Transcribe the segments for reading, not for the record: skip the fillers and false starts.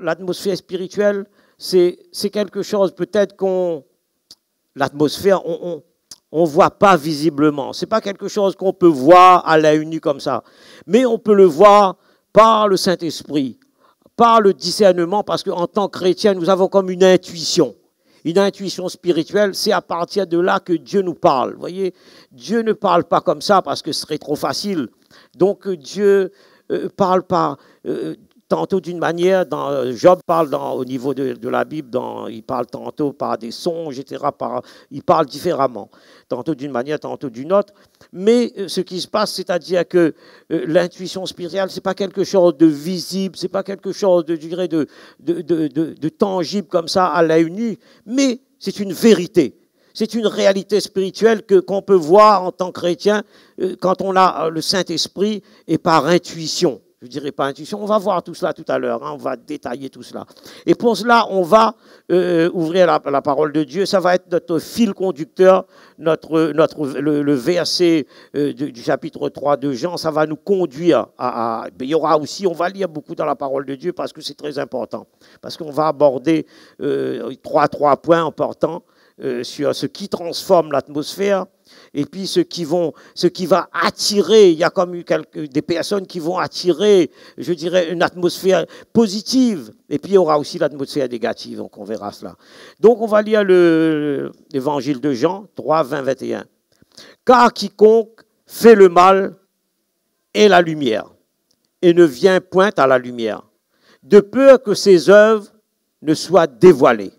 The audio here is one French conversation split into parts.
l'atmosphère spirituelle, c'est quelque chose peut-être l'atmosphère, on ne voit pas visiblement. Ce n'est pas quelque chose qu'on peut voir à l'œil nu comme ça. Mais on peut le voir par le Saint-Esprit, par le discernement, parce qu'en tant que chrétien, nous avons comme une intuition spirituelle. C'est à partir de là que Dieu nous parle. Vous voyez, Dieu ne parle pas comme ça parce que ce serait trop facile. Donc Dieu parle par... tantôt d'une manière, Job parle au niveau de la Bible, il parle tantôt par des songes, etc. Il parle différemment, tantôt d'une manière, tantôt d'une autre. Mais ce qui se passe, c'est-à-dire que l'intuition spirituelle, ce n'est pas quelque chose de visible, ce n'est pas quelque chose de tangible comme ça à l'œil nu, mais c'est une vérité. C'est une réalité spirituelle qu'on peut voir en tant que chrétien quand on a le Saint-Esprit et par intuition. Je ne dirais pas intuition, on va voir tout cela tout à l'heure, hein, on va détailler tout cela. Et pour cela, on va ouvrir la parole de Dieu, ça va être notre fil conducteur, le verset du chapitre 3 de Jean, ça va nous conduire il y aura aussi, on va lire beaucoup dans la parole de Dieu parce que c'est très important, parce qu'on va aborder trois points importants sur ce qui transforme l'atmosphère. Et puis ce qui va attirer, il y a comme des personnes qui vont attirer, je dirais, une atmosphère positive. Et puis il y aura aussi l'atmosphère négative, donc on verra cela. Donc on va lire l'évangile de Jean 3, 20, 21. Car quiconque fait le mal est la lumière, et ne vient point à la lumière, de peur que ses œuvres ne soient dévoilées.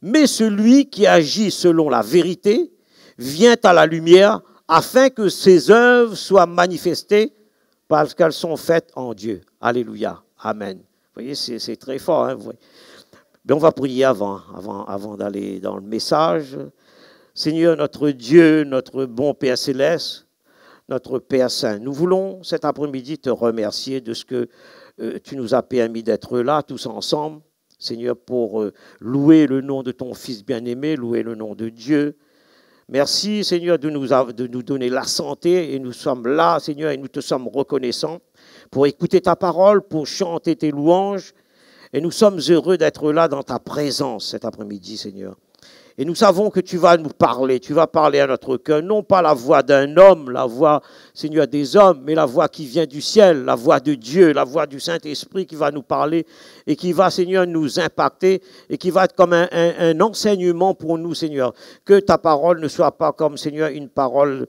Mais celui qui agit selon la vérité vient à la lumière afin que ses œuvres soient manifestées parce qu'elles sont faites en Dieu. Alléluia. Amen. Vous voyez, c'est très fort. Hein, mais on va prier avant d'aller dans le message. Seigneur, notre Dieu, notre bon Père Céleste, notre Père Saint, nous voulons cet après-midi te remercier de ce que tu nous as permis d'être là tous ensemble. Seigneur, pour louer le nom de ton Fils bien-aimé, louer le nom de Dieu. Merci, Seigneur, de nous donner la santé, et nous sommes là, Seigneur, et nous te sommes reconnaissants pour écouter ta parole, pour chanter tes louanges, et nous sommes heureux d'être là dans ta présence cet après-midi, Seigneur. Et nous savons que tu vas nous parler, tu vas parler à notre cœur, non pas la voix d'un homme, la voix, Seigneur, des hommes, mais la voix qui vient du ciel, la voix de Dieu, la voix du Saint-Esprit qui va nous parler et qui va, Seigneur, nous impacter et qui va être comme un enseignement pour nous, Seigneur. Que ta parole ne soit pas comme, Seigneur, une parole,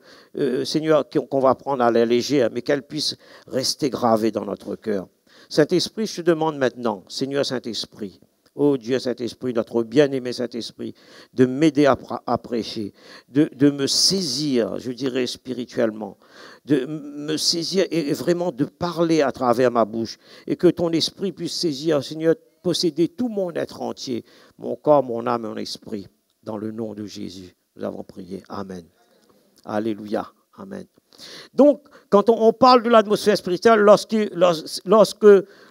Seigneur, qu'on va prendre à la légère, mais qu'elle puisse rester gravée dans notre cœur. Saint-Esprit, je te demande maintenant, Seigneur Saint-Esprit, ô Dieu Saint-Esprit, notre bien-aimé Saint-Esprit, de m'aider à prêcher, de me saisir, je dirais spirituellement, de me saisir et vraiment de parler à travers ma bouche, et que ton esprit puisse saisir, Seigneur, posséder tout mon être entier, mon corps, mon âme et mon esprit, dans le nom de Jésus. Nous avons prié. Amen. Alléluia. Amen. Donc, quand on parle de l'atmosphère spirituelle,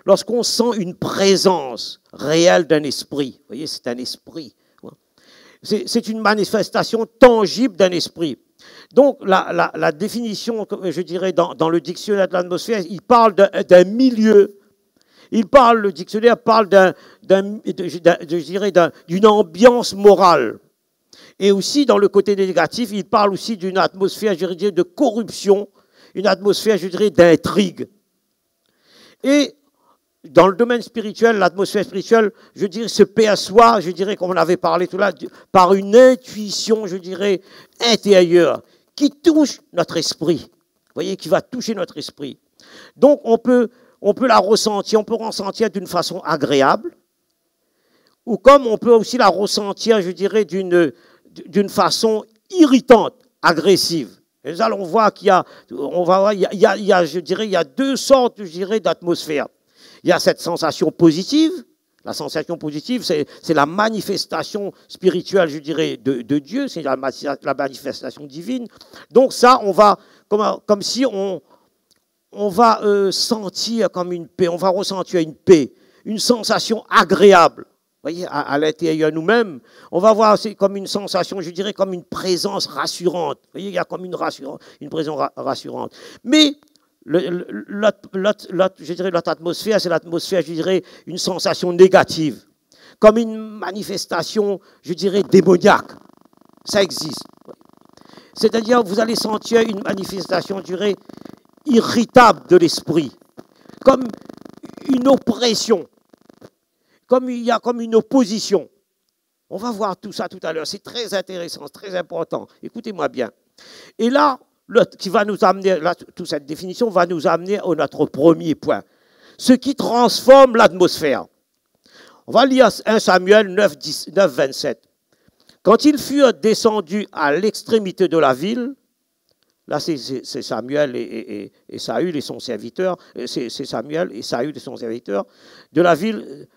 lorsqu'on sent une présence réelle d'un esprit, vous voyez, c'est un esprit. C'est une manifestation tangible d'un esprit. Donc, la définition, je dirais, dans le dictionnaire de l'atmosphère, il parle d'un milieu. Le dictionnaire parle d'une ambiance morale. Et aussi, dans le côté négatif, il parle aussi d'une atmosphère, je dirais, de corruption, une atmosphère, je dirais, d'intrigue. Et dans le domaine spirituel, l'atmosphère spirituelle, je dirais, se perçoit, je dirais, comme on avait parlé tout là, par une intuition, je dirais, intérieure, qui touche notre esprit. Vous voyez, qui va toucher notre esprit. Donc, on peut la ressentir, d'une façon agréable, ou comme on peut aussi la ressentir, je dirais, d'une façon irritante, agressive. Et nous allons voir qu'il y a, je dirais, il y a deux sortes, je dirais, d'atmosphère. Il y a cette sensation positive. La sensation positive, c'est la manifestation spirituelle, je dirais, de Dieu, c'est la manifestation divine. Donc ça, on va, comme si on va sentir comme une paix, on va ressentir une paix, une sensation agréable. Vous voyez, à l'intérieur nous-mêmes, on va voir, c'est comme une sensation, je dirais, comme une présence rassurante. Vous voyez, il y a comme une présence rassurante. Mais je dirais notre atmosphère, c'est l'atmosphère, je dirais, une sensation négative, comme une manifestation, je dirais, démoniaque. Ça existe. C'est-à-dire, vous allez sentir une manifestation, je dirais, irritable de l'esprit, comme une oppression, comme il y a comme une opposition. On va voir tout ça tout à l'heure. C'est très intéressant, très important. Écoutez-moi bien. Et là, qui va nous amener, là, toute cette définition va nous amener à notre premier point. Ce qui transforme l'atmosphère. On va lire 1 Samuel 9, 27. Quand ils furent descendus à l'extrémité de la ville, là c'est Samuel et Saül et son serviteur, c'est Samuel et Saül et son serviteur, de la ville,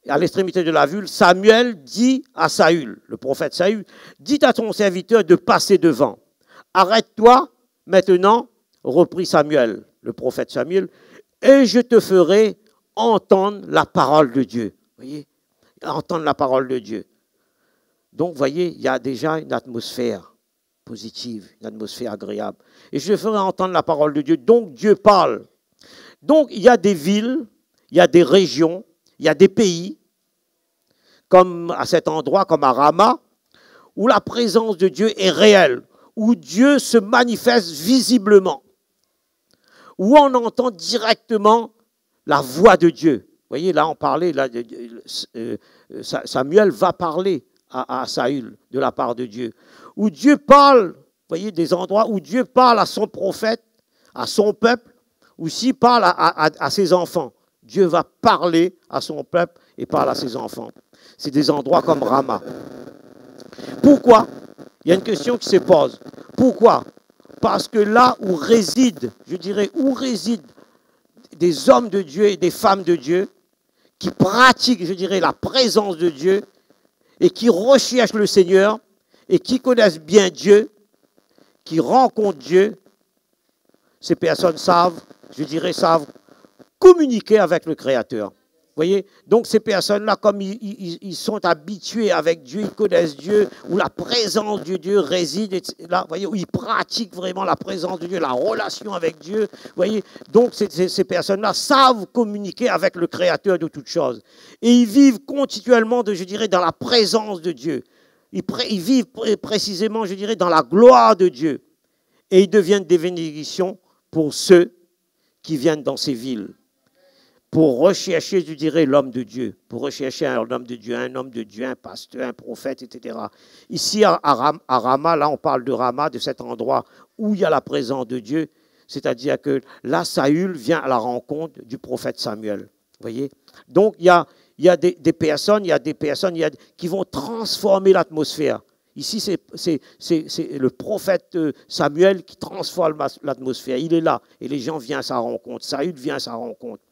à l'extrémité de la ville, Samuel dit à Saül, le prophète Saül, dis à ton serviteur de passer devant. Arrête-toi maintenant, reprit Samuel, le prophète Samuel, et je te ferai entendre la parole de Dieu. Vous voyez, entendre la parole de Dieu. Donc, vous voyez, il y a déjà une atmosphère positive, une atmosphère agréable. Et je ferai entendre la parole de Dieu. Donc, Dieu parle. Donc, il y a des villes, il y a des régions, il y a des pays, comme à cet endroit, comme à Rama, où la présence de Dieu est réelle, où Dieu se manifeste visiblement, où on entend directement la voix de Dieu. Vous voyez, là, on parlait, là, Samuel va parler à Saül de la part de Dieu. Où Dieu parle, vous voyez, des endroits où Dieu parle à son prophète, à son peuple, ou s'il parle à ses enfants. Dieu va parler à son peuple et parle à ses enfants. C'est des endroits comme Rama. Pourquoi? Il y a une question qui se pose. Pourquoi? Parce que là où résident, je dirais, où résident des hommes de Dieu et des femmes de Dieu qui pratiquent, je dirais, la présence de Dieu et qui recherchent le Seigneur et qui connaissent bien Dieu, qui rencontrent Dieu, ces personnes savent, je dirais, savent communiquer avec le Créateur. Vous voyez? Donc ces personnes-là, comme ils sont habitués avec Dieu, ils connaissent Dieu, où la présence de Dieu réside, là, vous voyez, où ils pratiquent vraiment la présence de Dieu, la relation avec Dieu. Vous voyez? Donc ces personnes-là savent communiquer avec le Créateur de toutes choses. Et ils vivent continuellement, je dirais, dans la présence de Dieu. Ils vivent précisément, je dirais, dans la gloire de Dieu. Et ils deviennent des bénédictions pour ceux qui viennent dans ces villes. Pour rechercher, je dirais, l'homme de Dieu, pour rechercher un homme de Dieu, un pasteur, un prophète, etc. Ici, à Rama, là, on parle de Rama, de cet endroit où il y a la présence de Dieu, c'est-à-dire que là, Saül vient à la rencontre du prophète Samuel. Vous voyez? Donc, il y a des personnes qui vont transformer l'atmosphère. Ici, c'est le prophète Samuel qui transforme l'atmosphère. Il est là, et les gens viennent à sa rencontre. Saül vient à sa rencontre.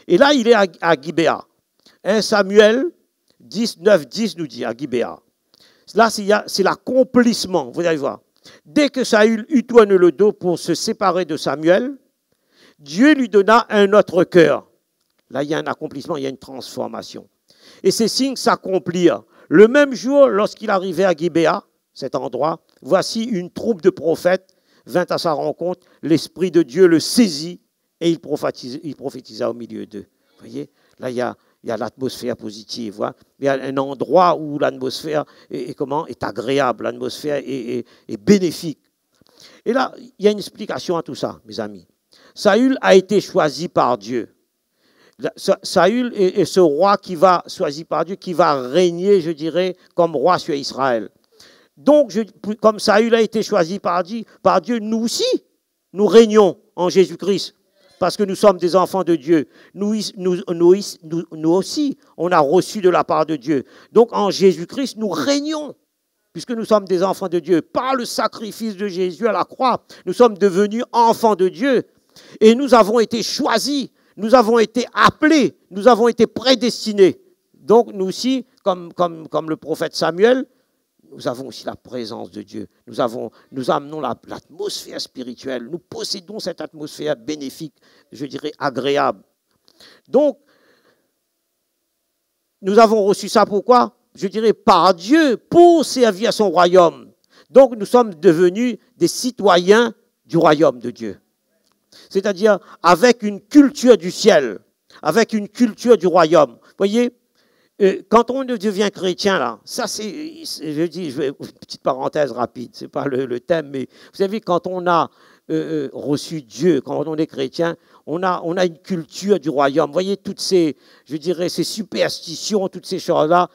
Et là, il est à Gibéa. 1 Samuel 9, 10 nous dit à Gibéa. Là, c'est l'accomplissement, vous allez voir. Dès que Saül eut tourné le dos pour se séparer de Samuel, Dieu lui donna un autre cœur. Là, il y a un accomplissement, il y a une transformation. Et ces signes s'accomplirent. Le même jour, lorsqu'il arrivait à Gibéa, cet endroit, voici une troupe de prophètes vint à sa rencontre. L'Esprit de Dieu le saisit et il prophétisa au milieu d'eux. Vous voyez, là, il y a l'atmosphère positive. Voilà. Il y a un endroit où l'atmosphère est agréable, l'atmosphère est bénéfique. Et là, il y a une explication à tout ça, mes amis. Saül a été choisi par Dieu. Saül est ce roi qui va, choisi par Dieu, qui va régner, je dirais, comme roi sur Israël. Donc, comme Saül a été choisi par Dieu, nous aussi, nous régnons en Jésus-Christ. Parce que nous sommes des enfants de Dieu. Nous aussi, on a reçu de la part de Dieu. Donc, en Jésus-Christ, nous régnons. Puisque nous sommes des enfants de Dieu. Par le sacrifice de Jésus à la croix, nous sommes devenus enfants de Dieu. Et nous avons été choisis. Nous avons été appelés. Nous avons été prédestinés. Donc, nous aussi, comme le prophète Samuel, nous avons aussi la présence de Dieu. Nous amenons l'atmosphère spirituelle. Nous possédons cette atmosphère bénéfique, je dirais agréable. Donc, nous avons reçu ça pourquoi? Je dirais par Dieu, pour servir à son royaume. Donc, nous sommes devenus des citoyens du royaume de Dieu. c'est-à-dire avec une culture du ciel, avec une culture du royaume. Vous voyez, quand on devient chrétien, là, ça c'est, je dis, petite parenthèse rapide, c'est pas le thème, mais vous savez, quand on a reçu Dieu, quand on est chrétien, on a une culture du royaume. Vous voyez, toutes ces, je dirais, ces superstitions, toutes ces choses-là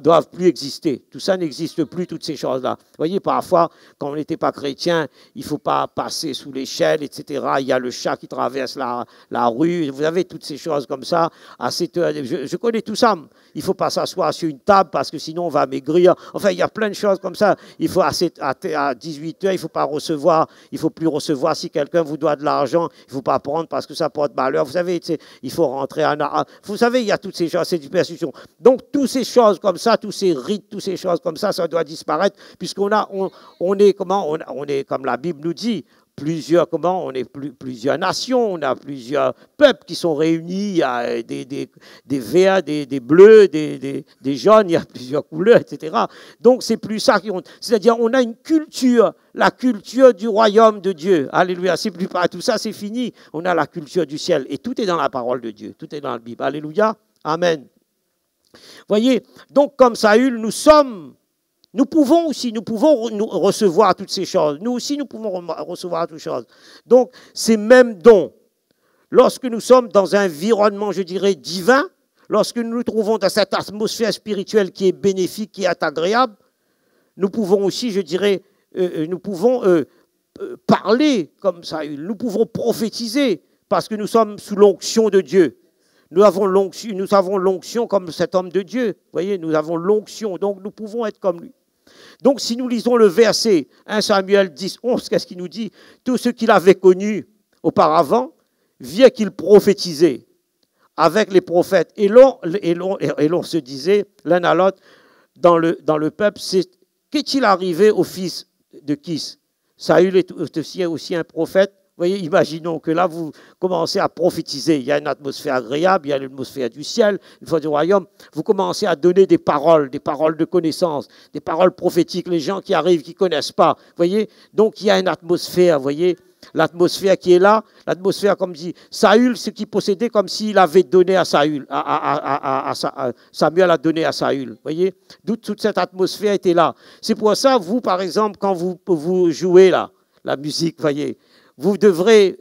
doivent plus exister. Tout ça n'existe plus, toutes ces choses-là. Vous voyez, parfois, quand on n'était pas chrétien, il ne faut pas passer sous l'échelle, etc. Il y a le chat qui traverse la rue. Vous avez toutes ces choses comme ça. À cette heure, je connais tout ça. Il ne faut pas s'asseoir sur une table parce que sinon on va maigrir. Enfin, il y a plein de choses comme ça. Il faut à 18 heures, il ne faut pas recevoir, il ne faut plus recevoir. Si quelqu'un vous doit de l'argent, il ne faut pas prendre parce que ça porte malheur. Vous savez, il faut rentrer vous savez, il y a toutes ces choses, ces superstitions. Donc, toutes ces choses comme ça, tous ces rites, toutes ces choses comme ça doit disparaître puisqu'on on est comme la Bible nous dit, on est plusieurs nations, on a plusieurs peuples qui sont réunis, il y a des verts, des bleus, des jaunes, il y a plusieurs couleurs, etc. Donc c'est plus ça c'est-à-dire on a une culture, la culture du royaume de Dieu. Alléluia, c'est plus pas tout ça, c'est fini. On a la culture du ciel et tout est dans la parole de Dieu, tout est dans la Bible. Alléluia, amen. Voyez, donc comme Saül, nous pouvons recevoir toutes ces choses. Nous aussi, nous pouvons recevoir toutes ces choses. Donc, ces mêmes dons, lorsque nous sommes dans un environnement, je dirais, divin, lorsque nous nous trouvons dans cette atmosphère spirituelle qui est bénéfique, qui est agréable, nous pouvons aussi, je dirais, parler comme Saül. Nous pouvons prophétiser parce que nous sommes sous l'onction de Dieu. Nous avons l'onction comme cet homme de Dieu. Vous voyez, nous avons l'onction, donc nous pouvons être comme lui. Donc, si nous lisons le verset 1 Samuel 10, 11, qu'est-ce qu'il nous dit? Tout ce qu'il avait connu auparavant, vient qu'il prophétisait avec les prophètes. Et l'on se disait, l'un à l'autre, dans le peuple, qu'est-il arrivé au fils de Kis? Saül est aussi un prophète. Vous voyez, imaginons que là, vous commencez à prophétiser. Il y a une atmosphère agréable, il y a l'atmosphère du ciel, une fois du royaume. Vous commencez à donner des paroles de connaissance, des paroles prophétiques. Les gens qui arrivent, qui ne connaissent pas. Vous voyez, donc il y a une atmosphère, vous voyez, l'atmosphère qui est là. L'atmosphère, comme dit Saül, ce qu'il possédait comme s'il avait donné à Saül. Samuel a donné à Saül. Vous voyez, toute cette atmosphère était là. C'est pour ça, vous, par exemple, quand vous jouez là, la musique, vous voyez, vous devrez,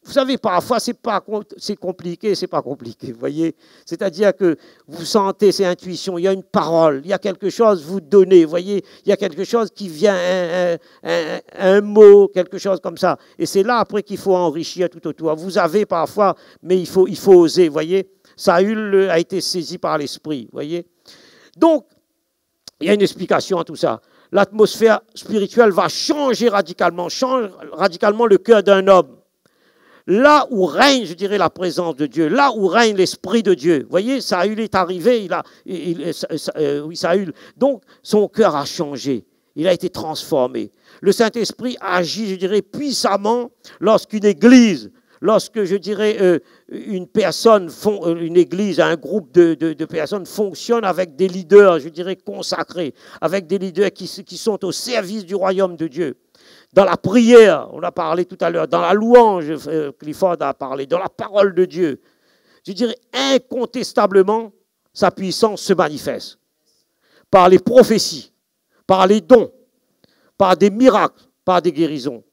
vous savez, parfois c'est compliqué, c'est pas compliqué, vous voyez. C'est-à-dire que vous sentez ces intuitions, il y a une parole, il y a quelque chose, vous donnez, vous voyez, il y a quelque chose qui vient, un mot, quelque chose comme ça. Et c'est là après qu'il faut enrichir tout autour. Vous avez parfois, mais il faut oser, vous voyez. Saül a été saisi par l'esprit, vous voyez. Donc, il y a une explication à tout ça. L'atmosphère spirituelle va changer radicalement le cœur d'un homme. Là où règne, je dirais, la présence de Dieu, là où règne l'Esprit de Dieu. Vous voyez, Saül est arrivé, Saül. Donc, son cœur a changé. Il a été transformé. Le Saint-Esprit agit, je dirais, puissamment lorsqu'une église, lorsque, je dirais, une église, un groupe de personnes fonctionne avec des leaders, je dirais, consacrés, avec des leaders qui sont au service du royaume de Dieu. Dans la prière, on a parlé tout à l'heure, dans la louange, Clifford a parlé, dans la parole de Dieu, je dirais incontestablement, sa puissance se manifeste. Par les prophéties, par les dons, par des miracles, par des guérisons.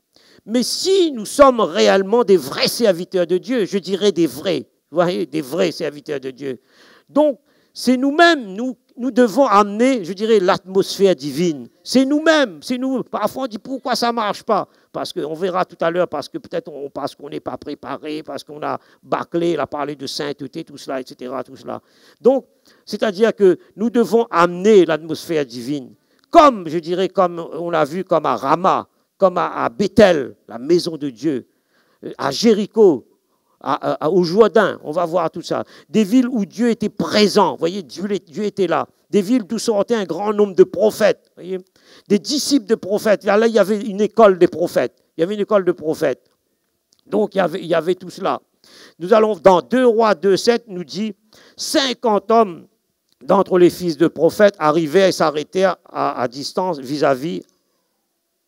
Mais si nous sommes réellement des vrais serviteurs de Dieu, je dirais des vrais, vous voyez, des vrais serviteurs de Dieu. Donc, c'est nous-mêmes, nous devons amener, je dirais, l'atmosphère divine. C'est nous-mêmes, c'est nous. Parfois, on dit pourquoi ça ne marche pas? Parce qu'on verra tout à l'heure, parce qu'on n'est pas préparé, parce qu'on a bâclé, il a parlé de sainteté, tout cela, etc. Tout cela. Donc, c'est-à-dire que nous devons amener l'atmosphère divine. Comme, je dirais, comme on a vu, comme à Rama, comme à Bethel, la maison de Dieu, à Jéricho, au Jourdain, on va voir tout ça. Des villes où Dieu était présent, vous voyez, Dieu était là. Des villes d'où sortaient un grand nombre de prophètes, vous voyez, des disciples de prophètes. Là, il y avait une école des prophètes. Il y avait une école de prophètes. Donc, il y avait tout cela. Nous allons, dans 2 Rois 2,7, nous dit 50 hommes d'entre les fils de prophètes arrivaient et s'arrêtèrent à distance vis-à-vis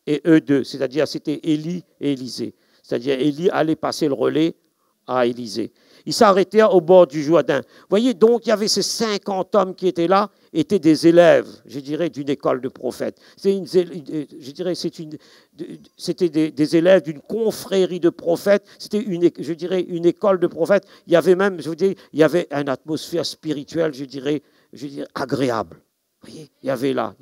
et eux deux, c'est-à-dire c'était Élie et Élisée. C'est-à-dire Élie allait passer le relais à Élisée. Il s'arrêtait au bord du Jourdain. Vous voyez, donc il y avait ces 50 hommes qui étaient là, étaient des élèves, je dirais, d'une école de prophètes. Je dirais, c'était des élèves d'une confrérie de prophètes. C'était, je dirais, une école de prophètes. Il y avait même, je veux dire, il y avait une atmosphère spirituelle, je dirais agréable. Vous voyez, il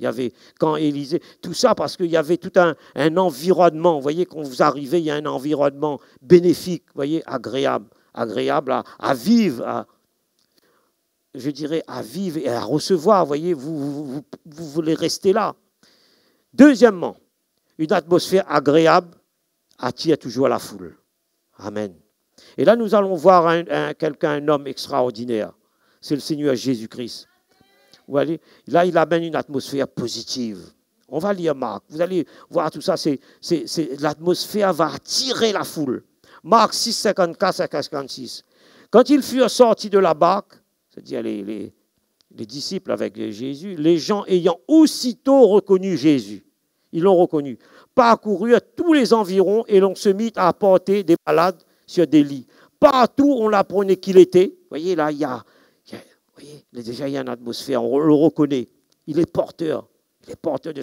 y avait quand Élisée, tout ça parce qu'il y avait tout un environnement. Vous voyez, quand vous arrivez, il y a un environnement bénéfique, vous voyez, agréable à vivre, je dirais à vivre et à recevoir. Vous voyez, vous voulez rester là. Deuxièmement, une atmosphère agréable attire toujours la foule. Amen. Et là, nous allons voir un homme extraordinaire. C'est le Seigneur Jésus-Christ. Vous voyez, là, il amène une atmosphère positive. On va lire Marc. Vous allez voir tout ça. L'atmosphère va attirer la foule. Marc 6, 54 à 56. Quand ils furent sortis de la barque, c'est-à-dire les disciples avec Jésus, les gens ayant aussitôt reconnu Jésus, ils l'ont reconnu, parcoururent tous les environs et l'on se mit à apporter des malades sur des lits. Partout, on l'apprenait qu'il était. Vous voyez, là, déjà, il y a une atmosphère, on le reconnaît. Il est porteur. Il est porteur de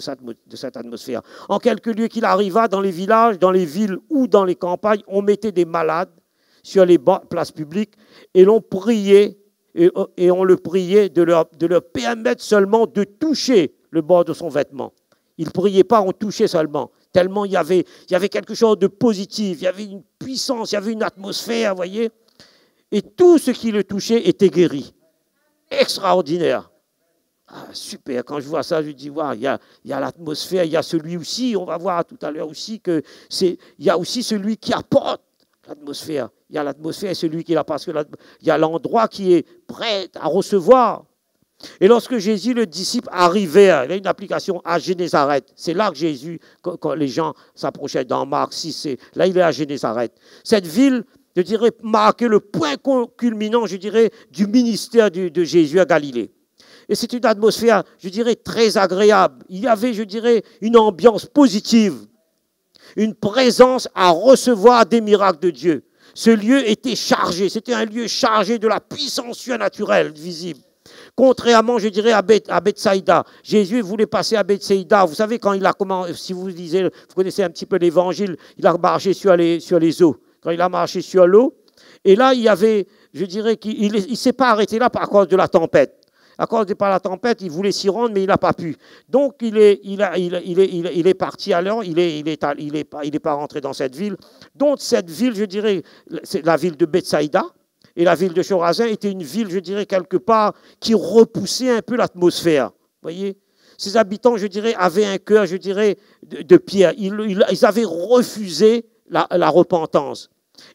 cette atmosphère. En quelques lieux qu'il arriva, dans les villages, dans les villes ou dans les campagnes, on mettait des malades sur les places publiques et l'on priait, et on le priait de leur permettre seulement de toucher le bord de son vêtement. Il ne priait pas, on touchait seulement. Tellement il y avait quelque chose de positif, il y avait une puissance, il y avait une atmosphère, vous voyez. Et tout ce qui le touchait était guéri. Extraordinaire. Ah, super, quand je vois ça, je dis, wow, il y a l'atmosphère, il y a celui aussi, on va voir tout à l'heure aussi il y a aussi celui qui apporte l'atmosphère. Il y a l'atmosphère et celui qui la parce que il y a l'endroit qui est prêt à recevoir. Et lorsque Jésus, le disciple, arrivait, il y a une application à Génézareth. C'est là que Jésus, quand les gens s'approchaient dans Marc 6, là il est à Génézareth. Cette ville, je dirais, marquait le point culminant, je dirais, du ministère de Jésus à Galilée. Et c'est une atmosphère, je dirais, très agréable. Il y avait, je dirais, une ambiance positive, une présence à recevoir des miracles de Dieu. Ce lieu était chargé, c'était un lieu chargé de la puissance surnaturelle visible. Contrairement, je dirais, à Bethsaïda. Jésus voulait passer à Bethsaïda. Vous savez, quand il a commencé, si vous lisez, vous connaissez un petit peu l'évangile, il a marché sur les eaux. Quand il a marché sur l'eau, et là, il y avait, je dirais qu'il ne s'est pas arrêté là à cause de la tempête. À cause de la tempête, il voulait s'y rendre, mais il n'a pas pu. Donc, il est parti à l'heure, il n'est pas rentré dans cette ville. Donc, cette ville, je dirais, c'est la ville de Bethsaïda, et la ville de Chorazin était une ville, je dirais, quelque part, qui repoussait un peu l'atmosphère. Vous voyez ? Ses habitants, je dirais, avaient un cœur, je dirais, de pierre. Ils avaient refusé la repentance.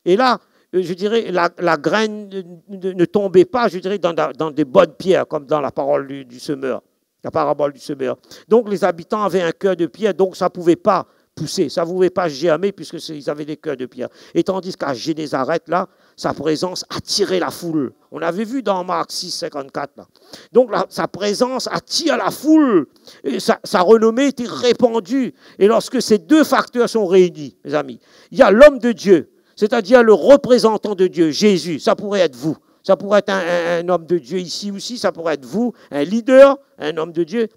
Et là, je dirais, la graine ne tombait pas, je dirais, dans des bonnes pierres, comme dans la parole du semeur, la parabole du semeur. Donc, les habitants avaient un cœur de pierre, donc ça ne pouvait pas pousser, ça ne pouvait pas germer, puisqu'ils avaient des cœurs de pierre. Et tandis qu'à Génézareth, là, sa présence attirait la foule. On l'avait vu dans Marc 6, 54. Là. Donc, sa présence attire la foule. Et sa renommée était répandue. Et lorsque ces deux facteurs sont réunis, mes amis, il y a l'homme de Dieu, c'est-à-dire le représentant de Dieu, Jésus, ça pourrait être vous. Ça pourrait être un homme de Dieu ici aussi, ça pourrait être vous, un leader, un homme de Dieu.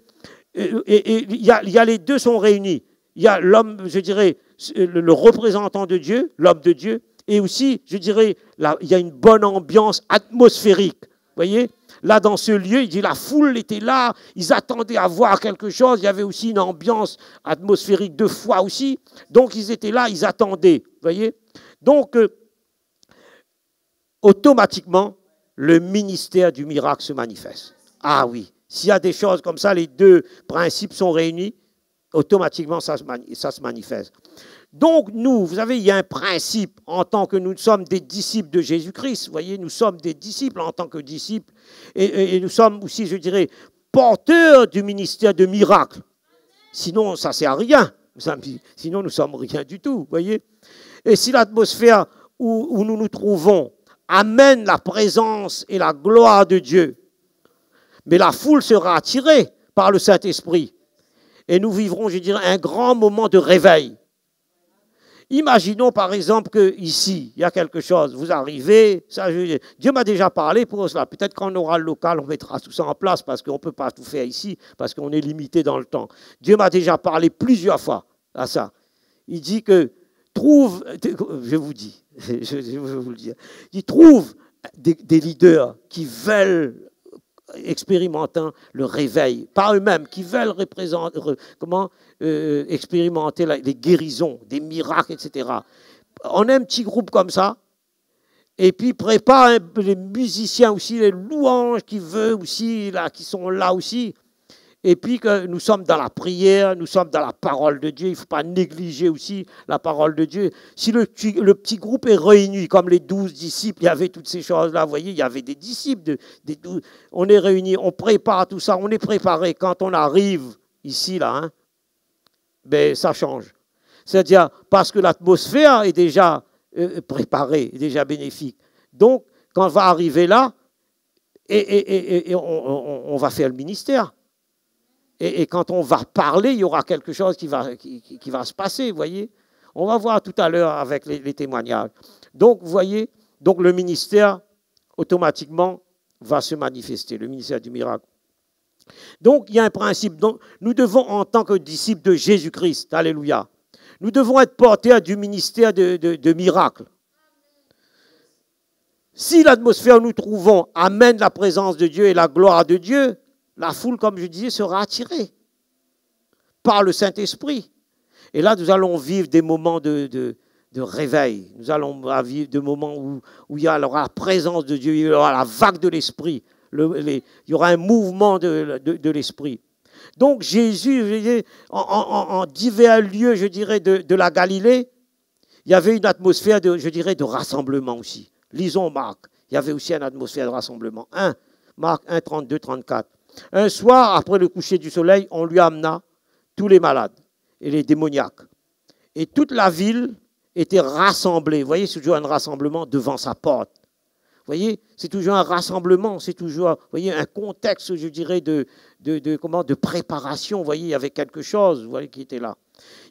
Et il y a les deux sont réunis. Il y a l'homme, je dirais, le représentant de Dieu, l'homme de Dieu, et aussi, je dirais, il y a une bonne ambiance atmosphérique. Vous voyez ? Là, dans ce lieu, il dit, la foule était là, ils attendaient à voir quelque chose. Il y avait aussi une ambiance atmosphérique de foi aussi. Donc, ils étaient là, ils attendaient. Vous voyez ? Donc, automatiquement, le ministère du miracle se manifeste. Ah oui, s'il y a des choses comme ça, les deux principes sont réunis, automatiquement, ça se manifeste. Donc, nous, vous savez, il y a un principe en tant que nous sommes des disciples de Jésus-Christ. Vous voyez, nous sommes des disciples en tant que disciples. Et nous sommes aussi, je dirais, porteurs du ministère de miracle. Sinon, ça ne sert à rien. Sinon, nous ne sommes rien du tout. Vous voyez ? Et si l'atmosphère où nous nous trouvons amène la présence et la gloire de Dieu, mais la foule sera attirée par le Saint-Esprit. Et nous vivrons, je dirais, un grand moment de réveil. Imaginons par exemple qu'ici, il y a quelque chose, vous arrivez, Dieu m'a déjà parlé pour cela. Peut-être quand on aura le local, on mettra tout ça en place parce qu'on ne peut pas tout faire ici, parce qu'on est limité dans le temps. Dieu m'a déjà parlé plusieurs fois à ça. Il dit que je vous dis, je vais vous le dire, il trouve des leaders qui veulent expérimentant le réveil, pas eux-mêmes, qui veulent expérimenter les guérisons, des miracles, etc. On a un petit groupe comme ça, et puis prépare les musiciens aussi, les louanges qui veulent aussi, là, qui sont là aussi. Et puis que nous sommes dans la prière, nous sommes dans la parole de Dieu. Il ne faut pas négliger aussi la parole de Dieu. Si le petit groupe est réuni, comme les 12 disciples, il y avait toutes ces choses-là, vous voyez, il y avait des disciples, des 12, on est réunis, on prépare tout ça, on est préparé. Quand on arrive ici, là, hein, ben, ça change. C'est-à-dire parce que l'atmosphère est déjà préparée, est déjà bénéfique. Donc, quand on va arriver là, on va faire le ministère. Et quand on va parler, il y aura quelque chose qui va se passer, vous voyez. On va voir tout à l'heure avec les témoignages. Donc, vous voyez, donc le ministère, automatiquement, va se manifester, le ministère du miracle. Donc, il y a un principe. Donc, nous devons, en tant que disciples de Jésus-Christ, alléluia, nous devons être porteurs du ministère de miracles. Si l'atmosphère où nous trouvons amène la présence de Dieu et la gloire de Dieu, la foule, comme je disais, sera attirée par le Saint-Esprit. Et là, nous allons vivre des moments de réveil. Nous allons vivre des moments où il y aura la présence de Dieu, il y aura la vague de l'Esprit, il y aura un mouvement de l'Esprit. Donc Jésus, en divers lieux, je dirais, de la Galilée, il y avait une atmosphère, de rassemblement aussi. Lisons Marc, il y avait aussi une atmosphère de rassemblement. Marc 1, 32, 34. Un soir, après le coucher du soleil, on lui amena tous les malades et les démoniaques. Et toute la ville était rassemblée. Vous voyez, c'est toujours un rassemblement devant sa porte. Vous voyez, c'est toujours un rassemblement, c'est toujours, vous voyez, un contexte, je dirais, de préparation. Vous voyez, il y avait quelque chose, vous voyez, qui était là.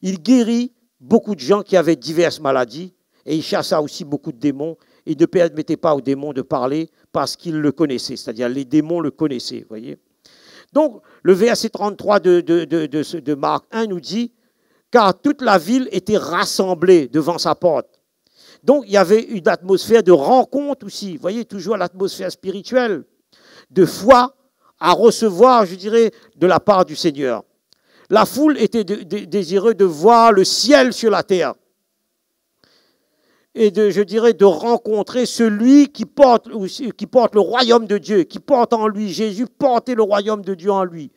Il guérit beaucoup de gens qui avaient diverses maladies et il chassa aussi beaucoup de démons. Il ne permettait pas aux démons de parler parce qu'ils le connaissaient, c'est-à-dire les démons le connaissaient, vous voyez. Donc, le verset 33 de Marc 1 nous dit « Car toute la ville était rassemblée devant sa porte. » Donc, il y avait une atmosphère de rencontre aussi, vous voyez, toujours l'atmosphère spirituelle, de foi à recevoir, je dirais, de la part du Seigneur. La foule était désireuse de voir le ciel sur la terre. Et de rencontrer celui qui porte le royaume de Dieu, qui porte en lui. Jésus portait le royaume de Dieu en lui.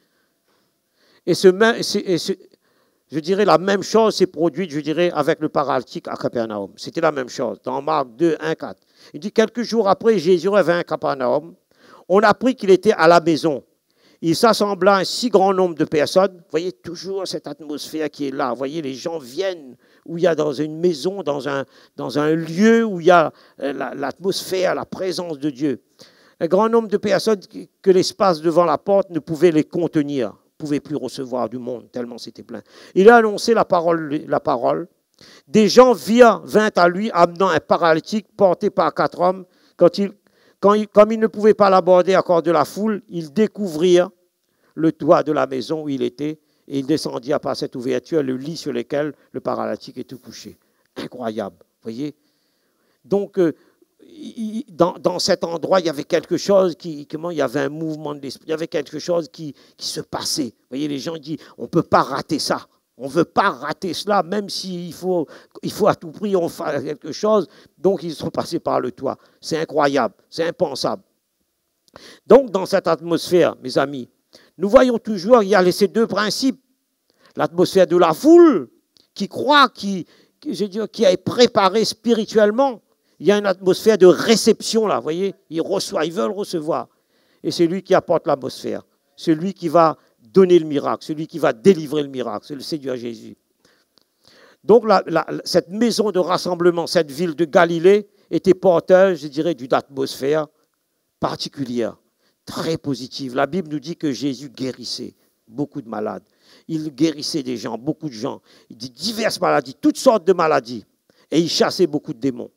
Et je dirais la même chose s'est produite, je dirais, avec le paralytique à Capernaum. C'était la même chose, dans Marc 2, 1, 4. Il dit, quelques jours après, Jésus revint à Capernaum. On apprit qu'il était à la maison. Il s'assembla un si grand nombre de personnes. Vous voyez toujours cette atmosphère qui est là. Vous voyez, les gens viennent où il y a dans une maison, dans un lieu où il y a l'atmosphère, la présence de Dieu. Un grand nombre de personnes que l'espace devant la porte ne pouvait les contenir, ne pouvait plus recevoir du monde, tellement c'était plein. Il a annoncé la parole. Des gens vinrent à lui amenant un paralytique porté par 4 hommes. Comme ils ne pouvaient pas l'aborder à cause de la foule, ils découvrirent le toit de la maison où il était et ils descendirent par cette ouverture le lit sur lequel le paralytique était couché. Incroyable, vous voyez. Donc, dans cet endroit, il y avait quelque chose il y avait un mouvement de l'esprit, il y avait quelque chose qui se passait. Vous voyez, les gens disent, on ne peut pas rater ça. On ne veut pas rater cela, même s'il faut à tout prix on fasse quelque chose. Donc, ils sont passés par le toit. C'est incroyable, c'est impensable. Donc, dans cette atmosphère, mes amis, nous voyons toujours, il y a ces deux principes. L'atmosphère de la foule qui croit, qui est préparée spirituellement. Il y a une atmosphère de réception là, vous voyez. Ils veulent recevoir. Et c'est lui qui apporte l'atmosphère. C'est lui qui va donner le miracle, celui qui va délivrer le miracle, c'est le Seigneur Jésus. Donc cette maison de rassemblement, cette ville de Galilée était porteuse, je dirais, d'une atmosphère particulière, très positive. La Bible nous dit que Jésus guérissait beaucoup de malades. Il guérissait des gens, beaucoup de gens. Il dit diverses maladies, toutes sortes de maladies. Et il chassait beaucoup de démons.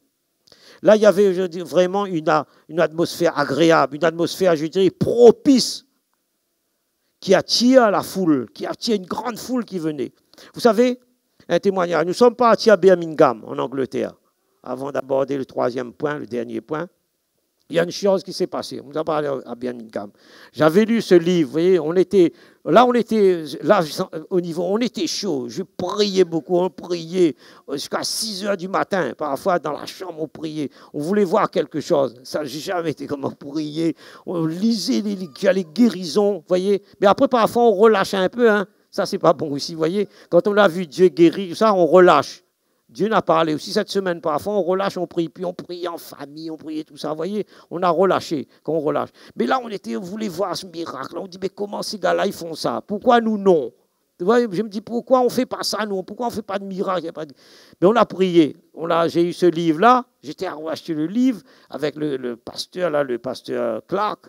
Là, il y avait je dis, vraiment une atmosphère agréable, une atmosphère, je dirais, propice, qui attire la foule, qui attire une grande foule qui venait. Vous savez, un témoignage, nous sommes partis à Birmingham, en Angleterre, avant d'aborder le troisième point, le dernier point. Il y a une chose qui s'est passée. On nous a parlé à Birmingham. J'avais lu ce livre. Vous voyez, on était au niveau, on était chaud. Je priais beaucoup. On priait jusqu'à 6 heures du matin. Parfois, dans la chambre, on priait. On voulait voir quelque chose. Ça, j'ai jamais été comme on priait. On lisait les guérisons. Vous voyez. Mais après, parfois, on relâche un peu. Hein. Ça, c'est pas bon aussi. Vous voyez. Quand on a vu Dieu guérir, ça, on relâche. Dieu n'a parlé aussi cette semaine. Parfois, on relâche, on prie. Puis on priait en famille, on priait tout ça. Vous voyez, on a relâché quand on relâche. Mais là, on voulait voir ce miracle. On dit, mais comment ces gars-là, ils font ça? Pourquoi nous, non? Vous voyez, je me dis, pourquoi on ne fait pas ça, nous? Pourquoi on ne fait pas de miracle? Mais on a prié. J'ai eu ce livre-là. J'étais à acheter le livre avec le pasteur, là, le pasteur Clark,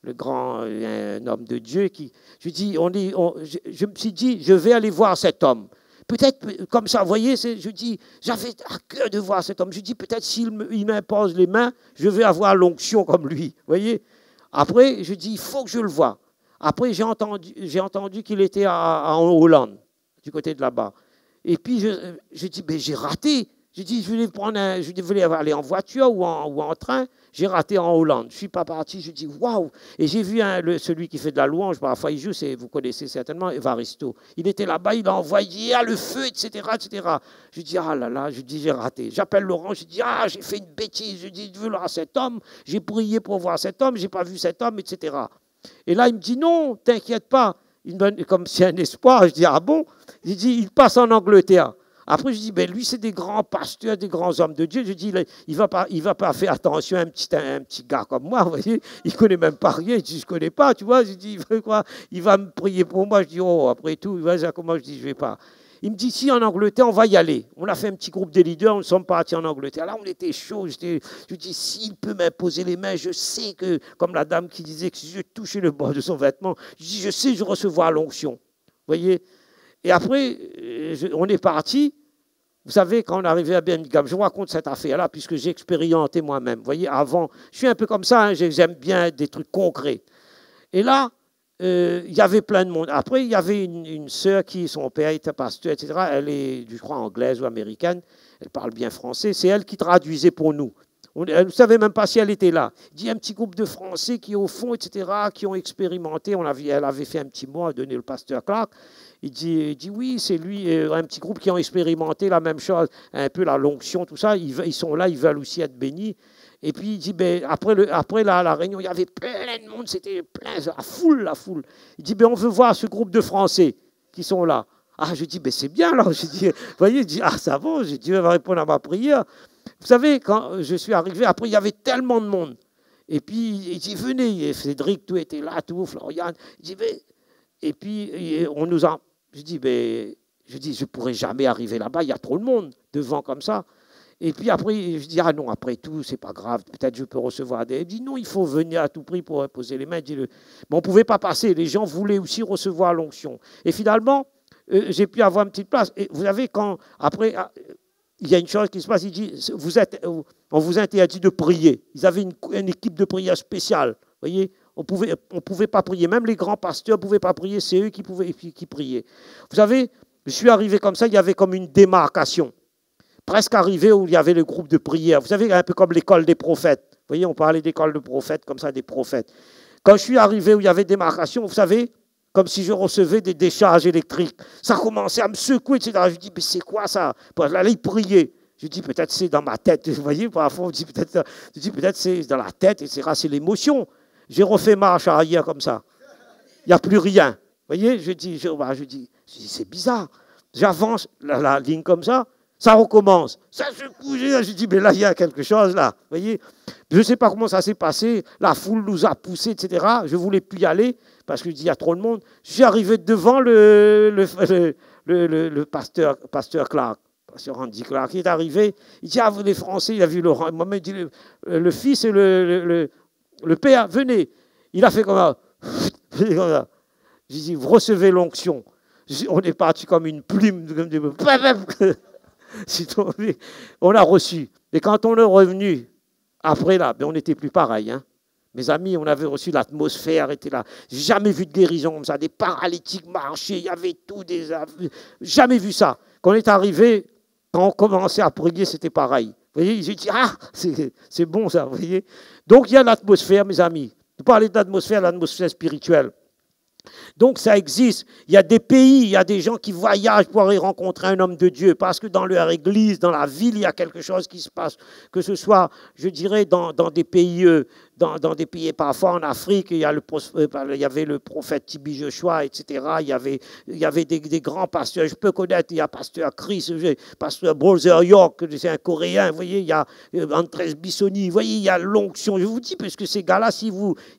le grand un homme de Dieu. Je me suis dit, je vais aller voir cet homme. Peut-être comme ça, vous voyez, je dis, j'avais à cœur de voir cet homme. Je dis, peut-être s'il m'impose les mains, je vais avoir l'onction comme lui. Vous voyez. Après, je dis, il faut que je le voie. Après, j'ai entendu qu'il était en Hollande, du côté de là-bas. Et puis, je dis, ben, j'ai raté. J'ai dit, je voulais aller en voiture ou en train. J'ai raté en Hollande. Je ne suis pas parti. Je dis, waouh! Et j'ai vu celui qui fait de la louange, parfois il joue, vous connaissez certainement, Evaristo. Il était là-bas, il a envoyé le feu, etc., etc. Je dis, ah là là, j'ai raté. J'appelle Laurent, je dis, ah, j'ai fait une bêtise. Je dis, je veux voir cet homme. J'ai prié pour voir cet homme, je n'ai pas vu cet homme, etc. Et là, il me dit, non, t'inquiète pas. Il me donne comme si un espoir. Je dis, ah bon? Il dit, il passe en Angleterre. Après, je dis, ben, lui, c'est des grands pasteurs, des grands hommes de Dieu. Je dis, il va pas faire attention à un petit gars comme moi, vous voyez. Il ne connaît même pas rien. Je dis, je ne connais pas, tu vois. Je dis, il va me prier pour moi. Je dis, oh, après tout, comment je dis, je ne vais pas. Il me dit, si, en Angleterre, on va y aller. On a fait un petit groupe de leaders, nous sommes partis en Angleterre. Là, on était chaud. Je dis, s'il peut m'imposer les mains, je sais que, comme la dame qui disait que si je touchais le bord de son vêtement, je dis, je sais, je recevoir l'onction. Vous voyez. Et après, on est parti. Vous savez, quand on est arrivé à Birmingham, je vous raconte cette affaire-là, puisque j'ai expérimenté moi-même. Vous voyez, avant, je suis un peu comme ça, hein, j'aime bien des trucs concrets. Et là, il y avait plein de monde. Après, il y avait une sœur qui, son père était pasteur, etc. Elle est, je crois, anglaise ou américaine. Elle parle bien français. C'est elle qui traduisait pour nous. Elle ne savait même pas si elle était là. Il dit un petit groupe de Français qui, au fond, etc., qui ont expérimenté. Elle avait fait un petit mot à donner le pasteur Clark. Il dit oui, c'est lui, un petit groupe qui ont expérimenté la même chose, un peu la l'onction, tout ça. Ils sont là, ils veulent aussi être bénis. Et puis il dit, ben, après la réunion, il y avait plein de monde, c'était plein, la foule. Il dit, ben, on veut voir ce groupe de Français qui sont là. Ah, je dis, ben, c'est bien là. Je dis, vous voyez, il dit, ah, ça va, j'ai dit, Dieu va répondre à ma prière. Vous savez, quand je suis arrivé, après, il y avait tellement de monde. Et puis, il dit, venez, et Cédric, tout était là, tout, Florian. Il dit, ben, et puis, on nous a... Je dis, je ne pourrai jamais arriver là-bas, il y a trop de monde devant comme ça. Et puis après, je dis, ah non, après tout, c'est pas grave, peut-être je peux recevoir des... Il dit, non, il faut venir à tout prix pour poser les mains. Mais on ne pouvait pas passer, les gens voulaient aussi recevoir l'onction. Et finalement, j'ai pu avoir une petite place. Et vous savez, après, il y a une chose qui se passe, il dit, on vous interdit de prier. Ils avaient une équipe de prière spéciale, vous voyez. On pouvait pas prier. Même les grands pasteurs ne pouvaient pas prier. C'est eux qui priaient. Vous savez, je suis arrivé comme ça, il y avait comme une démarcation. Presque arrivé où il y avait le groupe de prière. Vous savez, un peu comme l'école des prophètes. Vous voyez, on parlait d'école de prophètes, comme ça, des prophètes. Quand je suis arrivé où il y avait démarcation, vous savez, comme si je recevais des décharges électriques. Ça commençait à me secouer, etc. Je dis, mais c'est quoi ça? Là, ils priaient. Je dis, peut-être c'est dans ma tête. Vous voyez, parfois, on dit, peut-être c'est dans la tête, etc. C'est l'émotion. J'ai refait marche arrière comme ça. Il n'y a plus rien. Vous voyez, je dis c'est bizarre. J'avance la ligne comme ça, ça recommence. Ça se couche. Je dis, mais là, il y a quelque chose là. Vous voyez, je ne sais pas comment ça s'est passé. La foule nous a poussés, etc. Je ne voulais plus y aller parce qu'il y a trop de monde. Je suis arrivé devant le pasteur Clark. Pasteur Randy Clark, qui est arrivé. Il dit, ah, vous les Français, il a vu Laurent. Moi, il dit, le fils et le père, venez. Il a fait comme ça. J'ai dit, vous recevez l'onction. On est parti comme une plume. On a reçu. Et quand on est revenu, après là, ben on n'était plus pareil. Hein. Mes amis, on avait reçu, l'atmosphère était là. J'ai jamais vu de guérison comme ça. Des paralytiques marchaient, il y avait tout. Jamais vu ça. Quand on est arrivé, quand on commençait à prier, c'était pareil. Vous voyez, j'ai dit, ah, c'est bon ça, vous voyez. Donc il y a l'atmosphère, mes amis. Vous parlez d'atmosphère, l'atmosphère spirituelle. Donc ça existe. Il y a des pays, il y a des gens qui voyagent pour aller rencontrer un homme de Dieu parce que dans leur église, dans la ville, il y a quelque chose qui se passe. Que ce soit, je dirais, dans des pays, parfois en Afrique, il y avait le prophète Tibi Joshua, etc. Il y avait des grands pasteurs. Je peux connaître, il y a pasteur Chris, pasteur Brother York, c'est un Coréen. Vous voyez, il y a Andrés Bissoni. Vous voyez, il y a l'onction. Je vous dis, parce que ces gars-là, si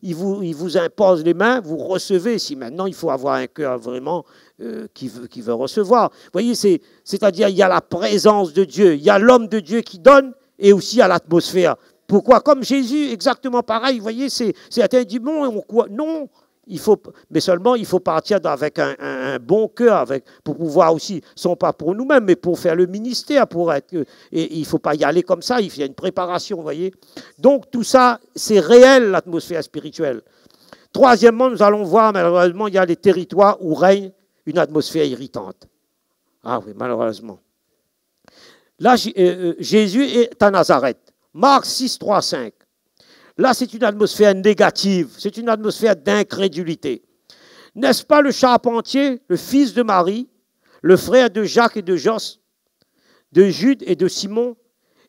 ils vous imposent les mains, vous recevez. Si maintenant, il faut avoir un cœur vraiment qui veut recevoir. Vous voyez, c'est-à-dire, il y a la présence de Dieu, il y a l'homme de Dieu qui donne, et aussi à l'atmosphère. Pourquoi? Comme Jésus, exactement pareil. Vous voyez, certains disent, non, mais seulement il faut partir avec un bon cœur, pour pouvoir aussi, sont pas pour nous-mêmes, mais pour faire le ministère, et il ne faut pas y aller comme ça, il y a une préparation, vous voyez. Donc tout ça, c'est réel, l'atmosphère spirituelle. Troisièmement, nous allons voir, malheureusement, il y a des territoires où règne une atmosphère irritante. Ah oui, malheureusement. Là, Jésus est à Nazareth. Marc 6, 3, 5. Là, c'est une atmosphère négative, c'est une atmosphère d'incrédulité. N'est-ce pas le charpentier, le fils de Marie, le frère de Jacques et de Jos, de Jude et de Simon?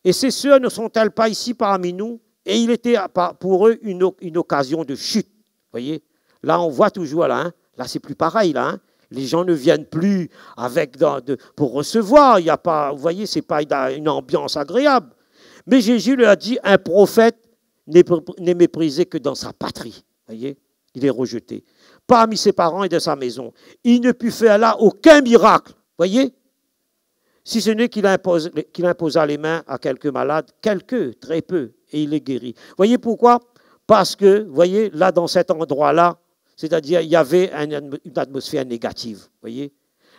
Et ses sœurs ne sont-elles pas ici parmi nous? Et il était pour eux une occasion de chute. Vous voyez, là, on voit toujours, là, c'est plus pareil, là. Hein. Les gens ne viennent plus pour recevoir. Il y a pas, vous voyez, ce n'est pas une ambiance agréable. Mais Jésus lui a dit, un prophète n'est méprisé que dans sa patrie. Vous voyez, il est rejeté. Parmi ses parents et de sa maison. Il ne put faire là aucun miracle. Vous voyez, si ce n'est qu'il imposa les mains à quelques malades, très peu, et il les guérit. Vous voyez pourquoi? Parce que, vous voyez, là, dans cet endroit-là, c'est-à-dire, il y avait une atmosphère négative. Vous voyez,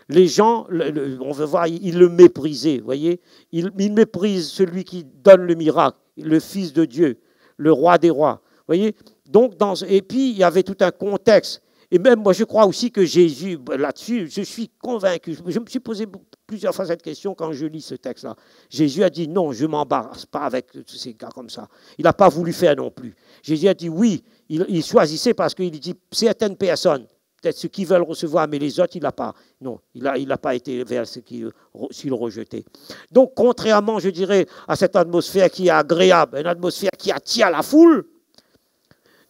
les gens, on veut voir, ils le méprisaient. Vous voyez, ils méprisent celui qui donne le miracle, le Fils de Dieu, le Roi des rois. Vous voyez, donc, et puis, il y avait tout un contexte. Et même, moi, je crois aussi que Jésus, là-dessus, je suis convaincu. Je me suis posé plusieurs fois cette question quand je lis ce texte-là. Jésus a dit non, je ne m'embarrasse pas avec tous ces gars comme ça. Il n'a pas voulu faire non plus. Jésus a dit oui, il choisissait parce qu'il dit certaines personnes, peut-être ceux qui veulent recevoir, mais les autres, il n'a pas. Non, il n'a pas été vers ceux qui le rejetaient. Donc, contrairement, je dirais, à cette atmosphère qui est agréable, une atmosphère qui attire la foule,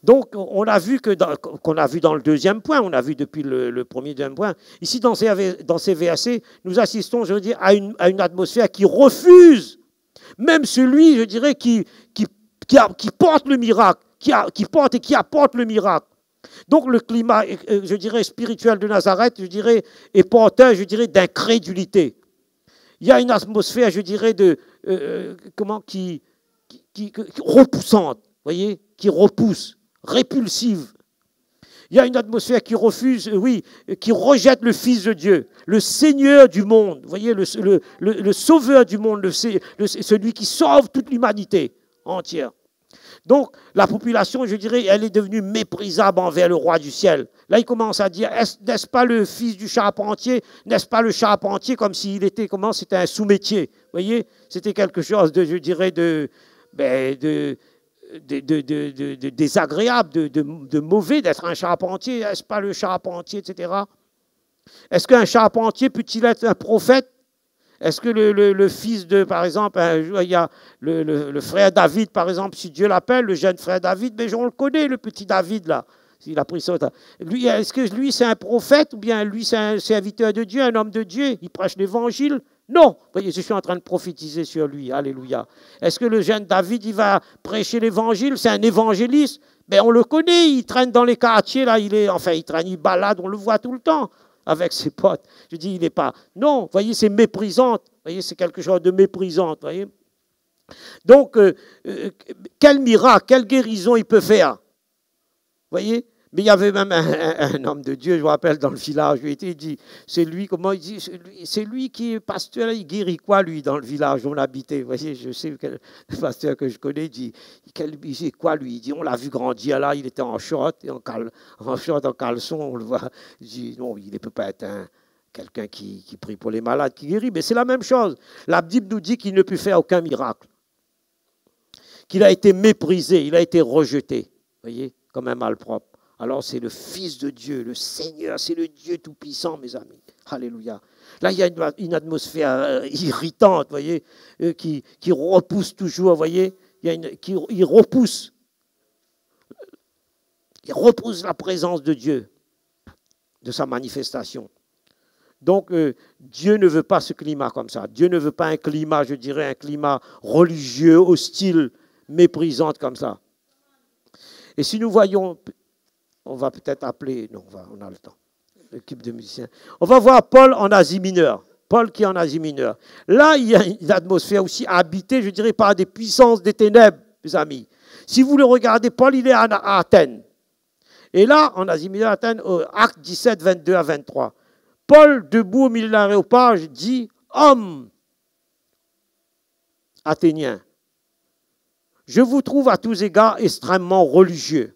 donc, on a vu qu'on a vu dans le deuxième point, on a vu depuis le premier deuxième point. Ici, dans ces versets, nous assistons, je veux dire, à une atmosphère qui refuse, même celui, je dirais, qui porte le miracle, qui porte et qui apporte le miracle. Donc, le climat, je dirais, spirituel de Nazareth, je dirais, est porteur, je dirais, d'incrédulité. Il y a une atmosphère, je dirais, qui repoussante, voyez, qui repousse. Répulsive. Il y a une atmosphère qui refuse, qui rejette le Fils de Dieu, le Seigneur du monde, vous voyez, le Sauveur du monde, celui qui sauve toute l'humanité entière. Donc, la population, je dirais, elle est devenue méprisable envers le roi du ciel. Là, il commence à dire, n'est-ce pas le fils du charpentier? N'est-ce pas le charpentier? Comme s'il était, c'était un sous-métier. Vous voyez, c'était quelque chose de, je dirais, désagréable, de mauvais d'être un charpentier. Est-ce pas le charpentier, etc. Est-ce qu'un charpentier peut-il être un prophète? Est-ce que le fils de, par exemple, il y a le frère David, par exemple, si Dieu l'appelle, le jeune frère David, mais on le connaît, le petit David, là. Il a pris ça. Est-ce que lui, c'est un prophète, ou bien lui, c'est un serviteur de Dieu, un homme de Dieu? Il prêche l'évangile? Non. Vous voyez, je suis en train de prophétiser sur lui. Alléluia. Est-ce que le jeune David, il va prêcher l'évangile? C'est un évangéliste? Ben, on le connaît, il traîne dans les quartiers, là, il balade, on le voit tout le temps avec ses potes. Je dis, il n'est pas. Non, vous voyez, c'est méprisant. Vous voyez, c'est quelque chose de méprisant. Vous voyez. Donc, quel miracle, quelle guérison il peut faire? Vous voyez? Mais il y avait même un homme de Dieu, je me rappelle, dans le village, il dit, c'est lui, comment il dit, c'est lui qui est pasteur, il guérit quoi, lui, dans le village où on habitait. Vous voyez, je sais que le pasteur que je connais dit, il dit quoi, lui? Il dit, on l'a vu grandir là, il était en short, et en caleçon, on le voit. Il dit, non, il ne peut pas être quelqu'un qui prie pour les malades, qui guérit, mais c'est la même chose. La Bible nous dit qu'il ne peut faire aucun miracle, qu'il a été méprisé, il a été rejeté, vous voyez, comme un malpropre. Alors c'est le Fils de Dieu, le Seigneur, c'est le Dieu Tout-Puissant, mes amis. Alléluia. Là, il y a une atmosphère irritante, vous voyez, qui repousse toujours, vous voyez, il repousse la présence de Dieu, de sa manifestation. Donc, Dieu ne veut pas ce climat comme ça. Dieu ne veut pas un climat, je dirais, un climat religieux, hostile, méprisant comme ça. Et si nous voyons... On va peut-être appeler, non, on a le temps, l'équipe de musiciens. On va voir Paul en Asie mineure. Paul qui est en Asie mineure. Là, il y a une atmosphère aussi habitée, je dirais, par des puissances des ténèbres, mes amis. Si vous le regardez, Paul, il est à Athènes. Et là, en Asie mineure, Athènes, acte 17, 22 à 23. Paul, debout au milieu de l'aréopage, dit « Homme athénien, je vous trouve à tous égards extrêmement religieux.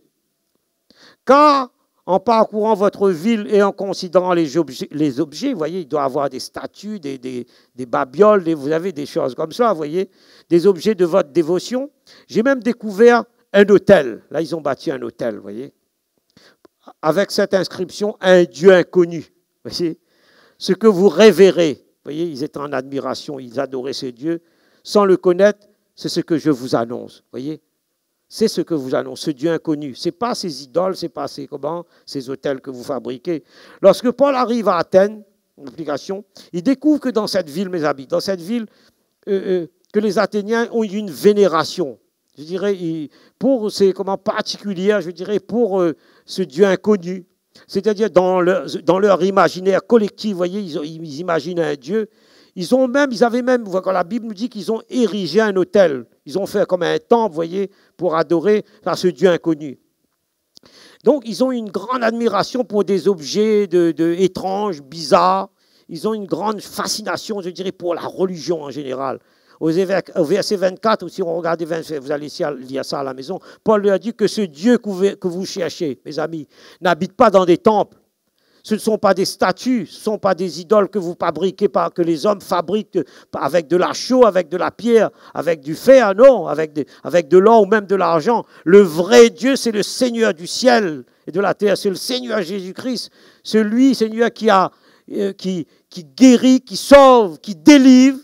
Car en parcourant votre ville et en considérant les objets, vous voyez, il doit y avoir des statues, des babioles, vous avez des choses comme ça, vous voyez, des objets de votre dévotion. J'ai même découvert un autel. Là, ils ont bâti un autel, vous voyez, avec cette inscription « Un Dieu inconnu ». Vous voyez, ce que vous révérez. Vous voyez, ils étaient en admiration, ils adoraient ce Dieu. Sans le connaître, c'est ce que je vous annonce. Vous voyez, c'est ce que vous annoncez, ce Dieu inconnu. Ce n'est pas ces idoles, ce n'est pas ces autels que vous fabriquez. Lorsque Paul arrive à Athènes, il découvre que dans cette ville, mes amis, dans cette ville, que les Athéniens ont eu une vénération. Je dirais, particulière, je dirais, pour ce Dieu inconnu. C'est-à-dire, dans leur imaginaire collectif, vous voyez, ils imaginent un Dieu. Ils avaient même, quand la Bible nous dit qu'ils ont érigé un autel. Ils ont fait comme un temple, vous voyez, pour adorer à ce Dieu inconnu. Donc, ils ont une grande admiration pour des objets étranges, bizarres. Ils ont une grande fascination, je dirais, pour la religion en général. Au verset 24, ou si on regarde 27, vous allez lire ça à la maison, Paul lui a dit que ce Dieu que vous cherchez, mes amis, n'habite pas dans des temples. Ce ne sont pas des statues, ce ne sont pas des idoles que vous fabriquez, que les hommes fabriquent avec de la chaux, avec de la pierre, avec du fer, non, avec de l'or ou même de l'argent. Le vrai Dieu, c'est le Seigneur du ciel et de la terre, c'est le Seigneur Jésus-Christ, celui, Seigneur, qui guérit, qui sauve, qui délivre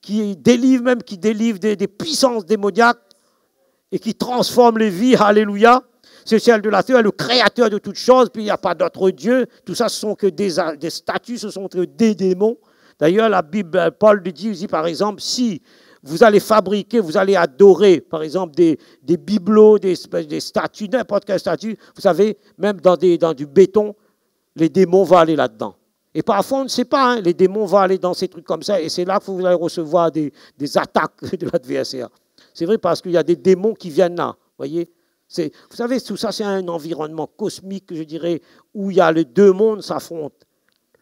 des puissances démoniaques et qui transforme les vies, alléluia. C'est le ciel de la terre, le créateur de toutes choses, puis il n'y a pas d'autre Dieu. Tout ça, ce sont que des statues, ce sont que des démons. D'ailleurs, la Bible, Paul dit, par exemple, si vous allez fabriquer, vous allez adorer, par exemple, des bibelots, des statues, n'importe quelle statue, vous savez, même dans du béton, les démons vont aller là-dedans. Et parfois, on ne sait pas, les démons vont aller dans ces trucs comme ça, et c'est là que vous allez recevoir des attaques de l'adversaire. C'est vrai parce qu'il y a des démons qui viennent là, voyez. Vous savez, tout ça, c'est un environnement cosmique, je dirais, où il y a les deux mondes s'affrontent.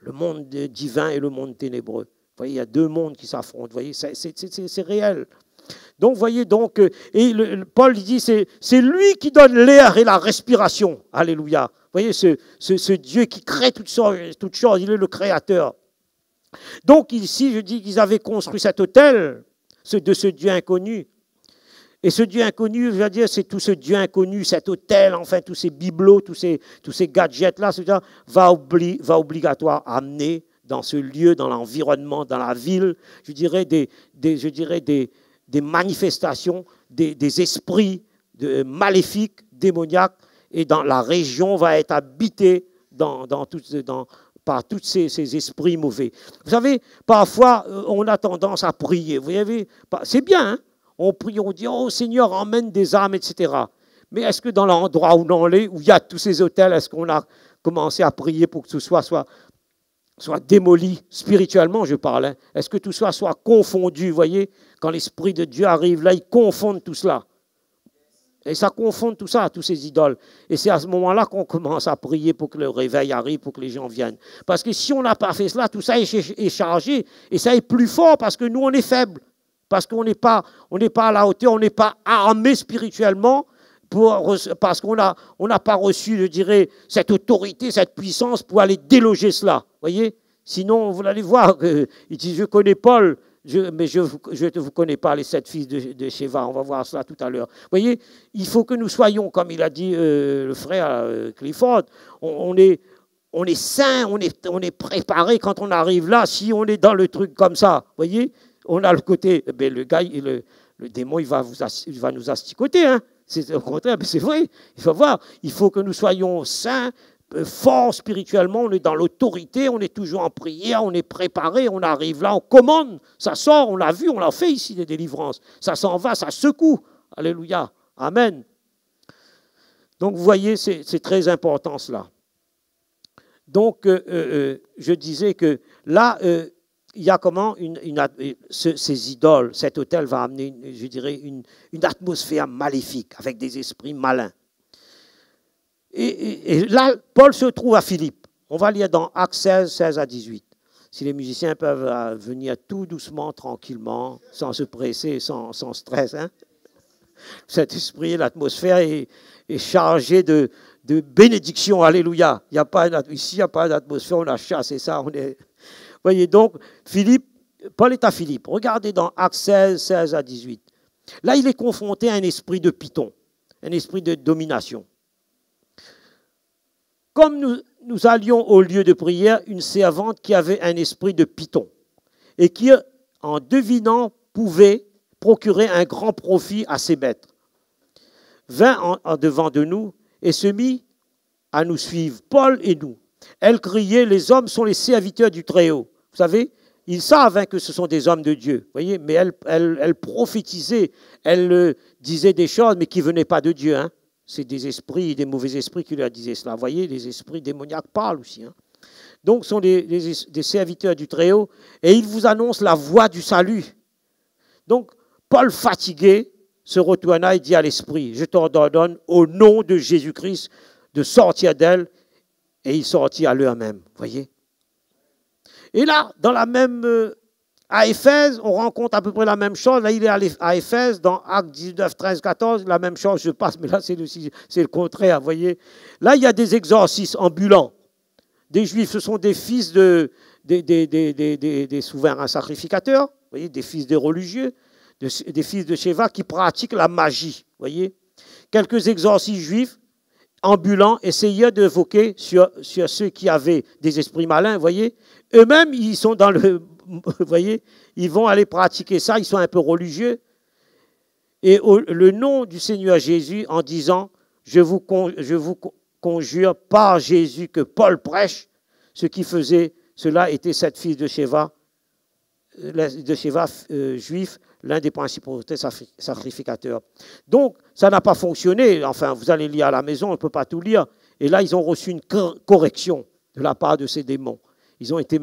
Le monde divin et le monde ténébreux. Vous voyez, il y a deux mondes qui s'affrontent. Vous voyez, c'est réel. Donc, vous voyez, Paul dit, c'est lui qui donne l'air et la respiration. Alléluia. Vous voyez, ce Dieu qui crée toutes choses, il est le créateur. Donc, ici, je dis qu'ils avaient construit cet autel de ce Dieu inconnu. Et ce Dieu inconnu, je veux dire, c'est tout ce Dieu inconnu, cet autel, enfin, tous ces bibelots, tous ces gadgets-là, va obligatoire amener dans ce lieu, dans l'environnement, dans la ville, je dirais des manifestations, des maléfiques, démoniaques, et dans la région va être habitée par tous ces esprits mauvais. Vous savez, parfois, on a tendance à prier. Vous voyez, c'est bien, hein? On prie, on dit, oh Seigneur, emmène des âmes, etc. Mais est-ce que dans l'endroit où il y a tous ces hôtels, est-ce qu'on a commencé à prier pour que tout soit démoli, spirituellement, je parle, hein? Est-ce que tout soit confondu, vous voyez? Quand l'Esprit de Dieu arrive là, il confonde tout cela. Et ça confond tout ça, tous ces idoles. Et c'est à ce moment-là qu'on commence à prier pour que le réveil arrive, pour que les gens viennent. Parce que si on n'a pas fait cela, tout ça est chargé. Et ça est plus fort parce que nous, on est faibles. Parce qu'on n'est pas à la hauteur, on n'est pas armé spirituellement. Parce qu'on n'a pas reçu, je dirais, cette autorité, cette puissance pour aller déloger cela. Voyez? Sinon, vous allez voir, il dit, je connais Paul, mais je ne vous connais pas, les 7 fils de Sheva. On va voir cela tout à l'heure. Vous voyez, il faut que nous soyons, comme il a dit le frère Clifford, on est sain, on est préparé quand on arrive là. Si on est dans le truc comme ça, vous voyez, on a le côté, le gars, le démon, il va nous asticoter. Hein. C'est au contraire, mais c'est vrai. Il faut voir, il faut que nous soyons sains, forts spirituellement, on est dans l'autorité, on est toujours en prière, on est préparé, on arrive là, on commande, ça sort, on l'a vu, on l'a fait ici, des délivrances. Ça s'en va, ça secoue. Alléluia. Amen. Donc, vous voyez, c'est très important cela. Donc, je disais que là, il y a comment ces idoles, cet autel va amener, je dirais, une atmosphère maléfique avec des esprits malins. Et là, Paul se trouve à Philippe. On va lire dans Actes 16, 16 à 18. Si les musiciens peuvent venir tout doucement, tranquillement, sans se presser, sans stress. Hein? Cet esprit, l'atmosphère est chargée de bénédiction. Alléluia. Ici, il n'y a pas d'atmosphère, on a chassé ça. Voyez donc, Paul est à Philippe. Regardez dans Actes 16, 16 à 18. Là, il est confronté à un esprit de python, un esprit de domination. Comme nous allions au lieu de prière, une servante qui avait un esprit de python et qui, en devinant, pouvait procurer un grand profit à ses maîtres, vint en devant de nous et se mit à nous suivre, Paul et nous. Elle criait, les hommes sont les serviteurs du Très-Haut. Vous savez, ils savent que ce sont des hommes de Dieu, voyez, mais elle prophétisait, elle disait des choses, mais qui ne venaient pas de Dieu. Hein. C'est des esprits, des mauvais esprits qui leur disaient cela. Vous voyez, les esprits démoniaques parlent aussi. Hein. Donc, ce sont des serviteurs du Très-Haut, et ils vous annoncent la voie du salut. Donc, Paul, fatigué, se retourna et dit à l'esprit, je t'ordonne au nom de Jésus-Christ de sortir d'elle, et il sortit à l'heure même. Voyez. Et là, dans la même... à Éphèse, on rencontre à peu près la même chose. Là, il est à Éphèse, dans Actes 19, 13, 14, la même chose, je passe, mais là, c'est le contraire, vous voyez. Là, il y a des exorcismes ambulants. Des Juifs, ce sont des fils des souverains sacrificateurs, vous voyez, des fils des religieux, des fils de Sheva qui pratiquent la magie, vous voyez. Quelques exorcistes juifs ambulants essayaient d'évoquer sur ceux qui avaient des esprits malins, vous voyez. Eux-mêmes, ils sont dans le... Vous voyez, ils vont aller pratiquer ça, ils sont un peu religieux. Et le nom du Seigneur Jésus, en disant, je vous conjure par Jésus que Paul prêche, ce qui faisait, cela était cette fille de Sheva, juif, l'un des principaux sacrificateurs. Donc, ça n'a pas fonctionné. Enfin, vous allez lire à la maison, on ne peut pas tout lire. Et là, ils ont reçu une correction de la part de ces démons. Ils ont été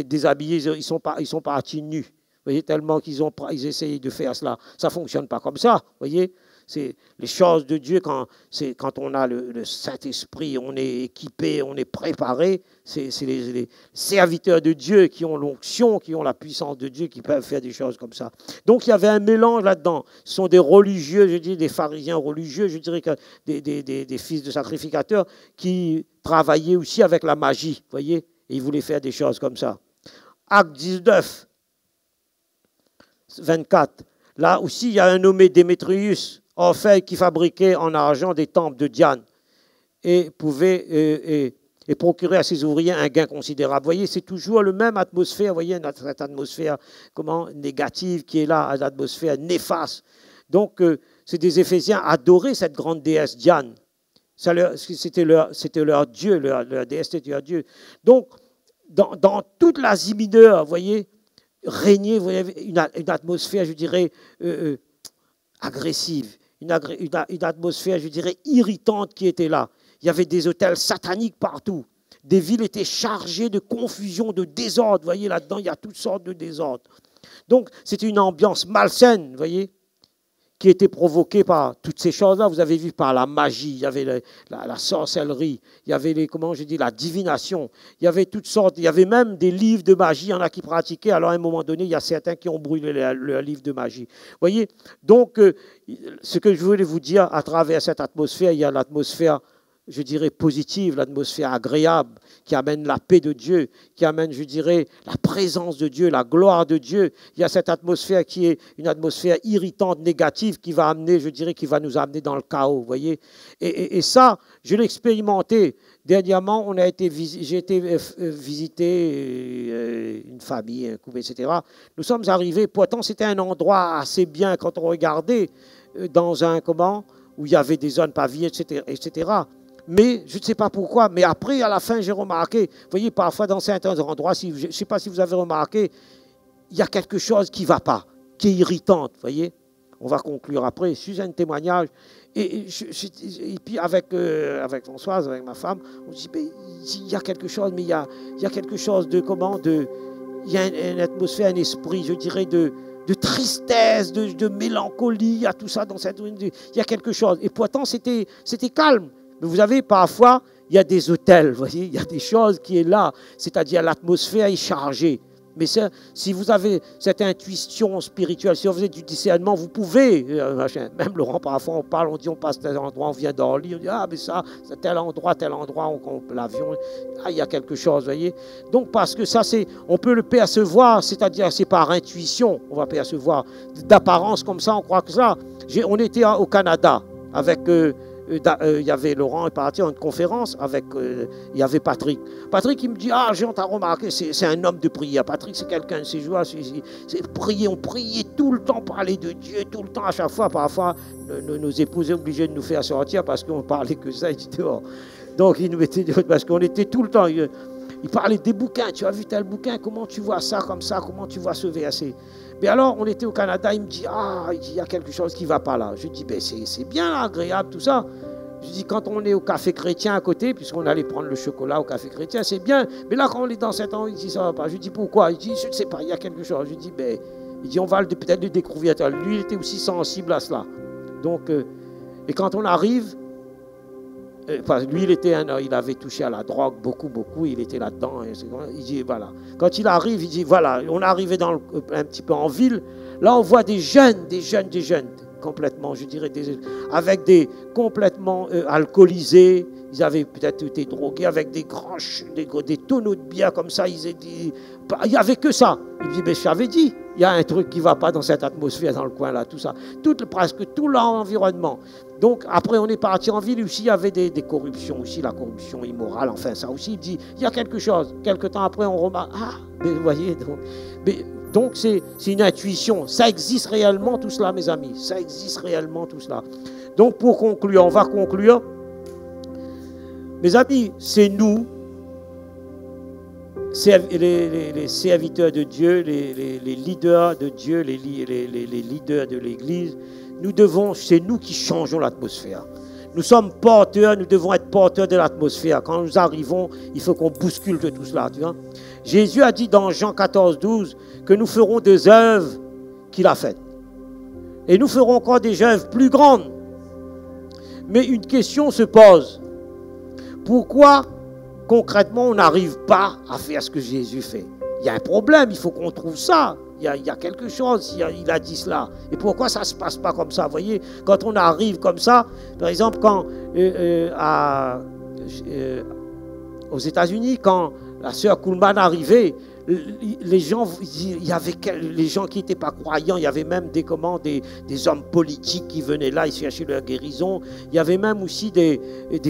déshabillés, ils sont partis nus. Vous voyez, tellement ils essayent de faire cela. Ça ne fonctionne pas comme ça. Vous voyez, c'est les choses de Dieu, quand on a le Saint-Esprit, on est équipé, on est préparé. C'est les serviteurs de Dieu qui ont l'onction, qui ont la puissance de Dieu, qui peuvent faire des choses comme ça. Donc il y avait un mélange là-dedans. Ce sont des religieux, je dis des pharisiens religieux, je dirais que des fils de sacrificateurs qui travaillaient aussi avec la magie, vous voyez, et ils voulaient faire des choses comme ça. Acte 19, 24. Là aussi, il y a un nommé Démétrius, orfèvre qui fabriquait en argent des temples de Diane et pouvait procurer à ses ouvriers un gain considérable. Vous voyez, c'est toujours la même atmosphère, vous voyez, cette atmosphère négative qui est là, l'atmosphère néfaste. Donc, c'est des Éphésiens adoraient cette grande déesse Diane. C'était leur Dieu, leur déesse était leur Dieu. Donc, dans toute l'Asie mineure, vous voyez, régnait, vous voyez, une atmosphère, je dirais, agressive, une atmosphère, je dirais, irritante qui était là. Il y avait des hôtels sataniques partout. Des villes étaient chargées de confusion, de désordre. Vous voyez, là-dedans, il y a toutes sortes de désordres. Donc, c'était une ambiance malsaine, vous voyez, qui était provoqué par toutes ces choses-là. Vous avez vu par la magie, il y avait la sorcellerie, il y avait la divination, il y avait toutes sortes, il y avait même des livres de magie, il y en a qui pratiquaient. Alors à un moment donné, il y a certains qui ont brûlé le livre de magie. Vous voyez? Donc, ce que je voulais vous dire à travers cette atmosphère, il y a l'atmosphère, je dirais, positive, l'atmosphère agréable, qui amène la paix de Dieu, qui amène, je dirais, la présence de Dieu, la gloire de Dieu. Il y a cette atmosphère qui est une atmosphère irritante, négative, qui va amener, je dirais, qui va nous amener dans le chaos, vous voyez. Et ça, je l'ai expérimenté. Dernièrement, j'ai été visiter une famille, un couple, etc. Nous sommes arrivés, pourtant c'était un endroit assez bien quand on regardait dans un où il y avait des zones pavillées, etc. Mais je ne sais pas pourquoi, mais après, à la fin, j'ai remarqué, vous voyez, parfois dans certains endroits, je ne sais pas si vous avez remarqué, il y a quelque chose qui ne va pas, qui est irritante, vous voyez. On va conclure après, je suis un témoignage. Et puis avec Françoise, avec ma femme, on dit, mais il y a quelque chose, mais il y a quelque chose il y a une atmosphère, un esprit, je dirais, de tristesse, de mélancolie, il y a tout ça dans cette... Il y a quelque chose. Et pourtant, c'était calme. Mais vous avez parfois, il y a des hôtels, vous voyez, il y a des choses qui est là, c'est-à-dire l'atmosphère est chargée. Mais ça, si vous avez cette intuition spirituelle, si vous avez du discernement, vous pouvez, même Laurent, parfois on parle, on dit on passe tel endroit, on vient d'Orly, on dit ah mais ça, c'est tel endroit, l'avion, ah il y a quelque chose, vous voyez. Donc parce que ça, on peut le percevoir, c'est-à-dire c'est par intuition, on va percevoir. D'apparence comme ça, on croit que ça. On était au Canada avec... il y avait Laurent est parti à une conférence avec, il y avait Patrick. Patrick, il me dit, ah, Jean, t'as remarqué, c'est un homme de prière. Patrick, c'est quelqu'un de ses joies. On priait tout le temps, parler de Dieu, tout le temps, à chaque fois. Parfois, nos épouses étaient obligées de nous faire sortir parce qu'on parlait que ça, il était dehors. Donc, il nous mettait dehors parce qu'on était tout le temps. Il parlait des bouquins. Tu as vu tel bouquin? Comment tu vois ça comme ça? Comment tu vois ce verset? Mais alors, on était au Canada, il me dit, ah, il y a quelque chose qui ne va pas là. Je dis, ben, c'est bien agréable tout ça. Je dis, quand on est au café chrétien à côté, puisqu'on allait prendre le chocolat au café chrétien, c'est bien. Mais là, quand on est dans cet endroit, il dit, ça ne va pas. Je dis, pourquoi? Il dit, je ne sais pas, il y a quelque chose. Je dis, ben, on va peut-être le découvrir. Lui, il était aussi sensible à cela. Donc, et quand on arrive, lui, il avait touché à la drogue beaucoup, il était là-dedans. Il dit, voilà. Quand il arrive, il dit, voilà, on est arrivé un petit peu en ville. Là, on voit des jeunes, complètement, je dirais, avec des complètement alcoolisés. Ils avaient peut-être été drogués avec des tonneaux de bière comme ça. Il n'y avait que ça. Il dit, mais je t'avais dit, il y a un truc qui ne va pas dans cette atmosphère, dans le coin là, tout ça. Presque tout l'environnement. Donc, après, on est parti en ville, aussi, il y avait des corruptions, aussi, la corruption immorale, enfin, ça aussi, il dit, il y a quelque chose. Quelque temps après, on remarque, ah, mais vous voyez, donc c'est une intuition. Ça existe réellement, tout cela, mes amis. Ça existe réellement, tout cela. Donc, pour conclure, on va conclure. Mes amis, c'est nous, les serviteurs de Dieu, les leaders de Dieu, les leaders de l'Église. C'est nous qui changeons l'atmosphère. Nous sommes porteurs, nous devons être porteurs de l'atmosphère. Quand nous arrivons, il faut qu'on bouscule tout cela. Tu vois? Jésus a dit dans Jean 14, 12 que nous ferons des œuvres qu'il a faites. Et nous ferons encore des œuvres plus grandes. Mais une question se pose. Pourquoi, concrètement, on n'arrive pas à faire ce que Jésus fait? Il y a un problème, il faut qu'on trouve ça. Il y a quelque chose, il a dit cela. Et pourquoi ça ne se passe pas comme ça? Vous voyez, quand on arrive comme ça, par exemple, quand aux États-Unis, quand la sœur Kuhlman arrivait, les gens qui n'étaient pas croyants, il y avait même des hommes politiques qui venaient là, ils cherchaient leur guérison. Il y avait même aussi des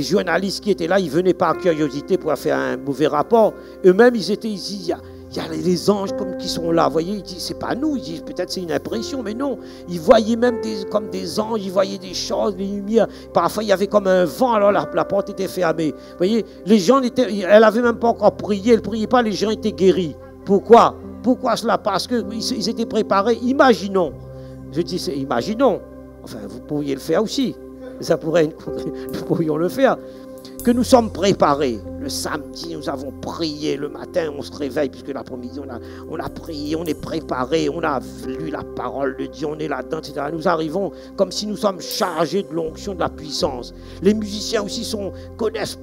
journalistes qui étaient là, ils venaient par curiosité pour faire un mauvais rapport. Eux-mêmes, ils étaient ici. Il y a les anges qui sont là, vous voyez, ils disent, c'est pas nous, ils disent, peut-être c'est une impression, mais non. Ils voyaient même comme des anges, ils voyaient des choses, des lumières. Parfois, il y avait comme un vent, alors la porte était fermée. Vous voyez, les gens elle n'avait même pas encore prié, elle ne priait pas, les gens étaient guéris. Pourquoi? Pourquoi cela? Parce qu'ils étaient préparés. Imaginons, je dis, imaginons, enfin, vous pourriez le faire aussi, nous pourrions le faire, que nous sommes préparés. Le samedi, nous avons prié. Le matin, on se réveille, puisque l'après-midi, on a prié, on est préparé, on a lu la parole de Dieu, on est là-dedans, etc. Nous arrivons comme si nous sommes chargés de l'onction, de la puissance. Les musiciens aussi connaissent,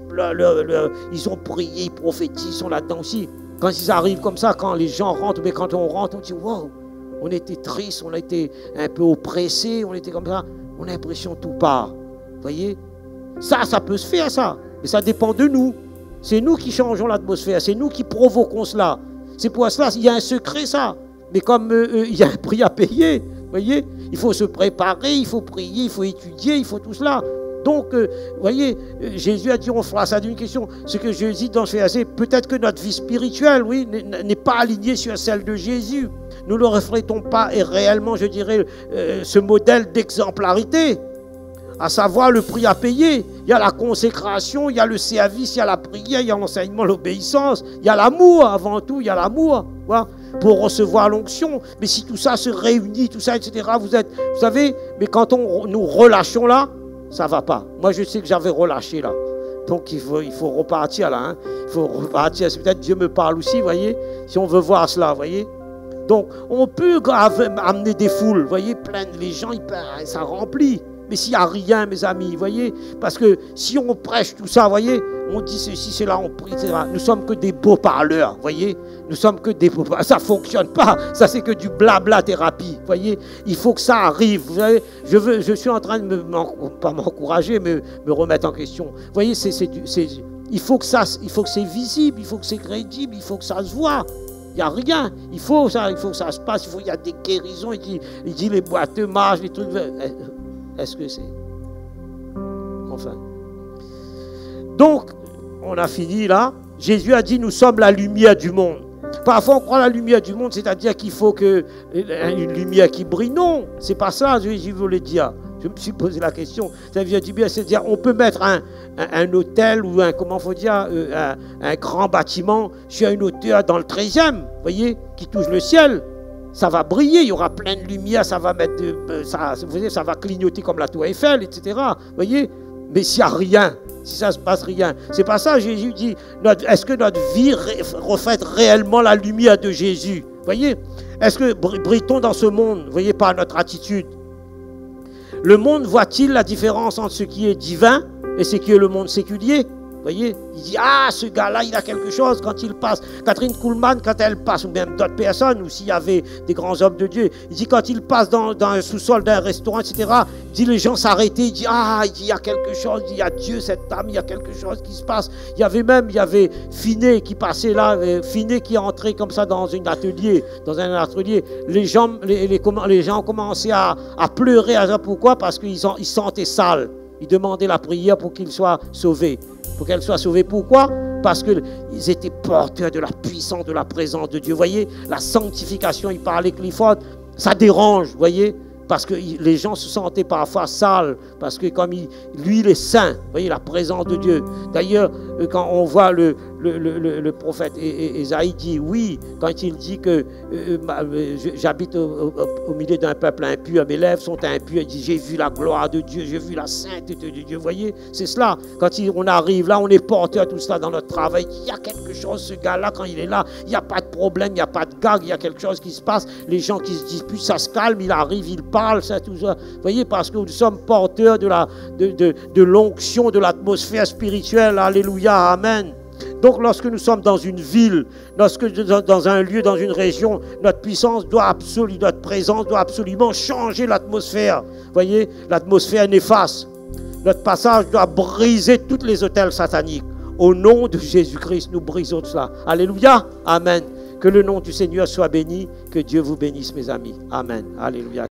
ils ont prié, ils prophétisent, ils sont là-dedans aussi. Quand ils arrivent comme ça, quand les gens rentrent, mais quand on rentre, on dit « wow ». On était triste, on a été un peu oppressé, on était comme ça. On a l'impression que tout part. Vous voyez? Ça peut se faire, ça. Mais ça dépend de nous. C'est nous qui changeons l'atmosphère. C'est nous qui provoquons cela. C'est pour cela qu'il y a un secret, ça. Mais comme il y a un prix à payer, vous voyez? Il faut se préparer, il faut prier, il faut étudier, il faut tout cela. Donc, vous voyez, Jésus a dit, on fera ça d'une question. Ce que je dis dans ce verset, peut-être que notre vie spirituelle, oui, n'est pas alignée sur celle de Jésus. Nous ne reflétons pas et réellement, je dirais, ce modèle d'exemplarité, à savoir le prix à payer. Il y a la consécration, il y a le service, il y a la prière, il y a l'enseignement, l'obéissance, il y a l'amour avant tout, il y a l'amour, voilà, pour recevoir l'onction. Mais si tout ça se réunit, tout ça, etc., vous savez, mais quand nous relâchons là, ça ne va pas. Moi, je sais que j'avais relâché là. Donc, il faut repartir là. Hein. Il faut repartir. Peut-être Dieu me parle aussi, vous voyez, si on veut voir cela, vous voyez. Donc, on peut amener des foules, vous voyez, plein de les gens, ça remplit. Mais s'il n'y a rien, mes amis, vous voyez, parce que si on prêche tout ça, vous voyez, on dit ceci, cela, on prie, etc. Nous sommes que des beaux parleurs, vous voyez. Nous sommes que des beaux parleurs. Ça ne fonctionne pas. Ça, c'est que du blabla thérapie, vous voyez. Il faut que ça arrive. Vous voyez, je suis en train de pas m'encourager, mais me remettre en question. Vous voyez, il faut que c'est visible, il faut que c'est crédible, il faut que ça se voit. Il n'y a rien. Il faut que ça se passe. Il y a des guérisons. Il dit les boiteux marchent, les trucs. Est-ce que c'est... Enfin. Donc, on a fini là. Jésus a dit, nous sommes la lumière du monde. Parfois, on croit la lumière du monde, c'est-à-dire qu'il faut une lumière qui brille. Non, c'est pas ça, Jésus voulait dire. Je me suis posé la question. Ça vient du bien, c'est-à-dire on peut mettre un hôtel ou un grand bâtiment sur une hauteur dans le 13e, vous voyez, qui touche le ciel. Ça va briller, il y aura plein de lumière, ça va ça va clignoter comme la tour Eiffel, etc. Vous voyez? Mais s'il n'y a rien, si ça ne se passe rien, c'est pas ça. Jésus dit, est-ce que notre vie reflète réellement la lumière de Jésus? Vous voyez? Est-ce que brille-t-on dans ce monde, vous voyez, par notre attitude? Le monde voit-il la différence entre ce qui est divin et ce qui est le monde séculier? Vous voyez, il dit, ah, ce gars-là, il a quelque chose quand il passe. Catherine Kuhlman, quand elle passe, ou même d'autres personnes, ou s'il y avait des grands hommes de Dieu, il dit, quand il passe dans un sous-sol d'un restaurant, etc., il dit, les gens s'arrêtaient, il dit, ah, il y a quelque chose, il y a Dieu, cette dame, il y a quelque chose qui se passe. Il y avait Finet qui passait là, Finet qui entrait comme ça dans un atelier. Les gens ont commencé à pleurer. Pourquoi? Parce qu'ils se sentaient sales. Ils demandaient la prière pour qu'ils soient sauvés. Pour qu'elle soit sauvée. Pourquoi? Parce qu'ils étaient porteurs de la puissance, de la présence de Dieu. Vous voyez, la sanctification, il parlait Clifford, ça dérange, vous voyez, parce que les gens se sentaient parfois sales, parce que comme lui, il est saint, vous voyez, la présence de Dieu. D'ailleurs, quand on voit le prophète Ésaïe dit, oui, quand il dit que j'habite au milieu d'un peuple impur, mes lèvres sont impures, il dit, j'ai vu la gloire de Dieu, j'ai vu la sainteté de Dieu, vous voyez, c'est cela. Quand on arrive là, on est porteur tout cela dans notre travail, il y a quelque chose, ce gars-là, quand il est là, il n'y a pas de problème, il n'y a pas de gag, il y a quelque chose qui se passe, les gens qui se disputent, ça se calme, il arrive, il parle, ça, tout ça. Vous voyez, parce que nous sommes porteurs de l'onction, de l'atmosphère spirituelle, alléluia, amen. Donc lorsque nous sommes dans une ville, lorsque dans un lieu, dans une région, notre puissance notre présence doit absolument changer l'atmosphère. Vous voyez, l'atmosphère néfaste. Notre passage doit briser tous les autels sataniques. Au nom de Jésus-Christ, nous brisons cela. Alléluia, amen. Que le nom du Seigneur soit béni, que Dieu vous bénisse, mes amis. Amen. Alléluia.